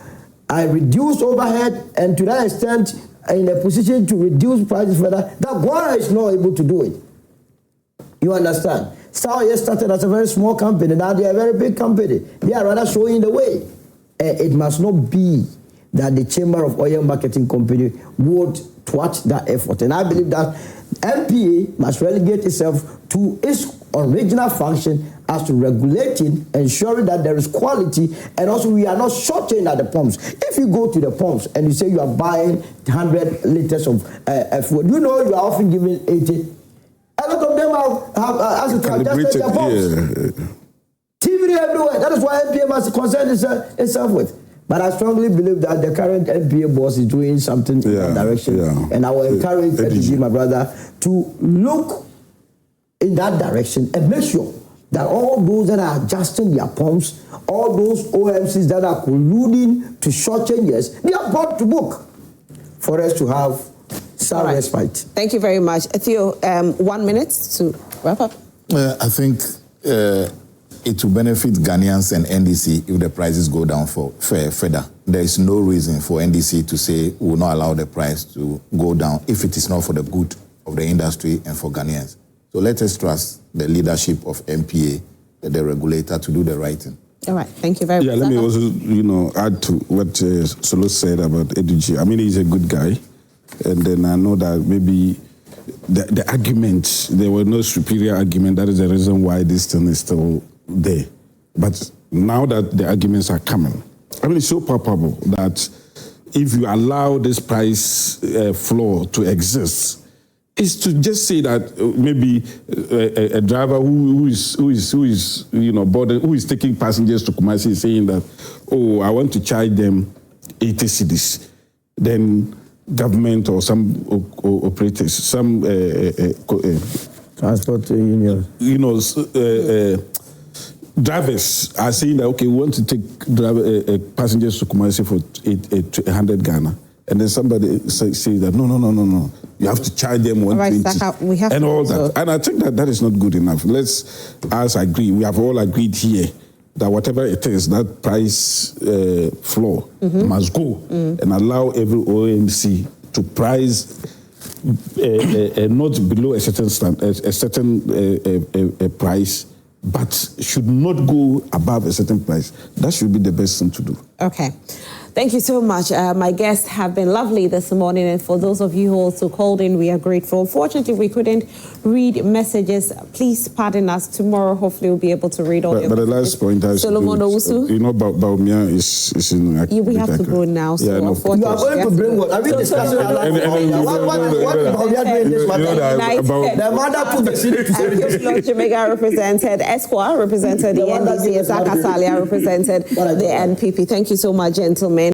a reduced overhead and to that extent in a position to reduce prices further, that Goyle is not able to do it? You understand? Star Oil started as a very small company. Now they are a very big company. They are rather showing the way. It must not be that the Chamber of Oil Marketing Company would thwart that effort. And I believe that MPA must relegate itself to its original function as to regulating, ensuring that there is quality, and also we are not shorting at the pumps. If you go to the pumps and you say you are buying 100 liters of food, you know you are often giving 80. A lot of them have asked to adjust their pumps. TV everywhere. That is why NPA must concern itself with. But I strongly believe that the current NPA boss is doing something in that direction. Yeah. And I will encourage FDG, my brother, to look in that direction and make sure that all those that are adjusting their pumps, all those OMCs that are colluding to short changes, they are brought to book for us to have some respite. Thank you very much. Theo, 1 minute to wrap up. I think it will benefit Ghanaians and NDC if the prices go down further. There is no reason for NDC to say we will not allow the price to go down if it is not for the good of the industry and for Ghanaians. So let us trust the leadership of MPA, the regulator, to do the right thing. All right, thank you very much. Yeah, let me also, add to what Solo said about Eduji. I mean, he's a good guy, and then I know that maybe the argument, there were no superior argument. That is the reason why this thing is still there. But now that the arguments are coming, I mean, it's so palpable that if you allow this price floor to exist, is to just say that maybe a driver who is boarding, who is taking passengers to Kumasi is saying that, oh, I want to charge them 80 cedis. Then government or some operators, some transport union, drivers are saying that, okay, we want to take passengers to Kumasi for 100 Ghana. And then somebody says that, no. You have to charge them 120 and all that. And I think that is not good enough. Let's us agree. We have all agreed here that whatever it is, that price floor must go and allow every OMC to price not below a certain price, but should not go above a certain price. That should be the best thing to do. Okay. Thank you so much. My guests have been lovely this morning, and for those of you who also called in, we are grateful. Unfortunately, we couldn't read messages. Please pardon us. Tomorrow, hopefully, we'll be able to read all your messages. But the last point I Solomon Owusu. Baumia is in... we have to go now. So you are going to bring what? Are we discussing what Baumia doing this matter? The mother put the city to Lord Jamaica represented, Esquire represented the NDC, Zaka Salia represented the NPP. Thank you so much, gentlemen.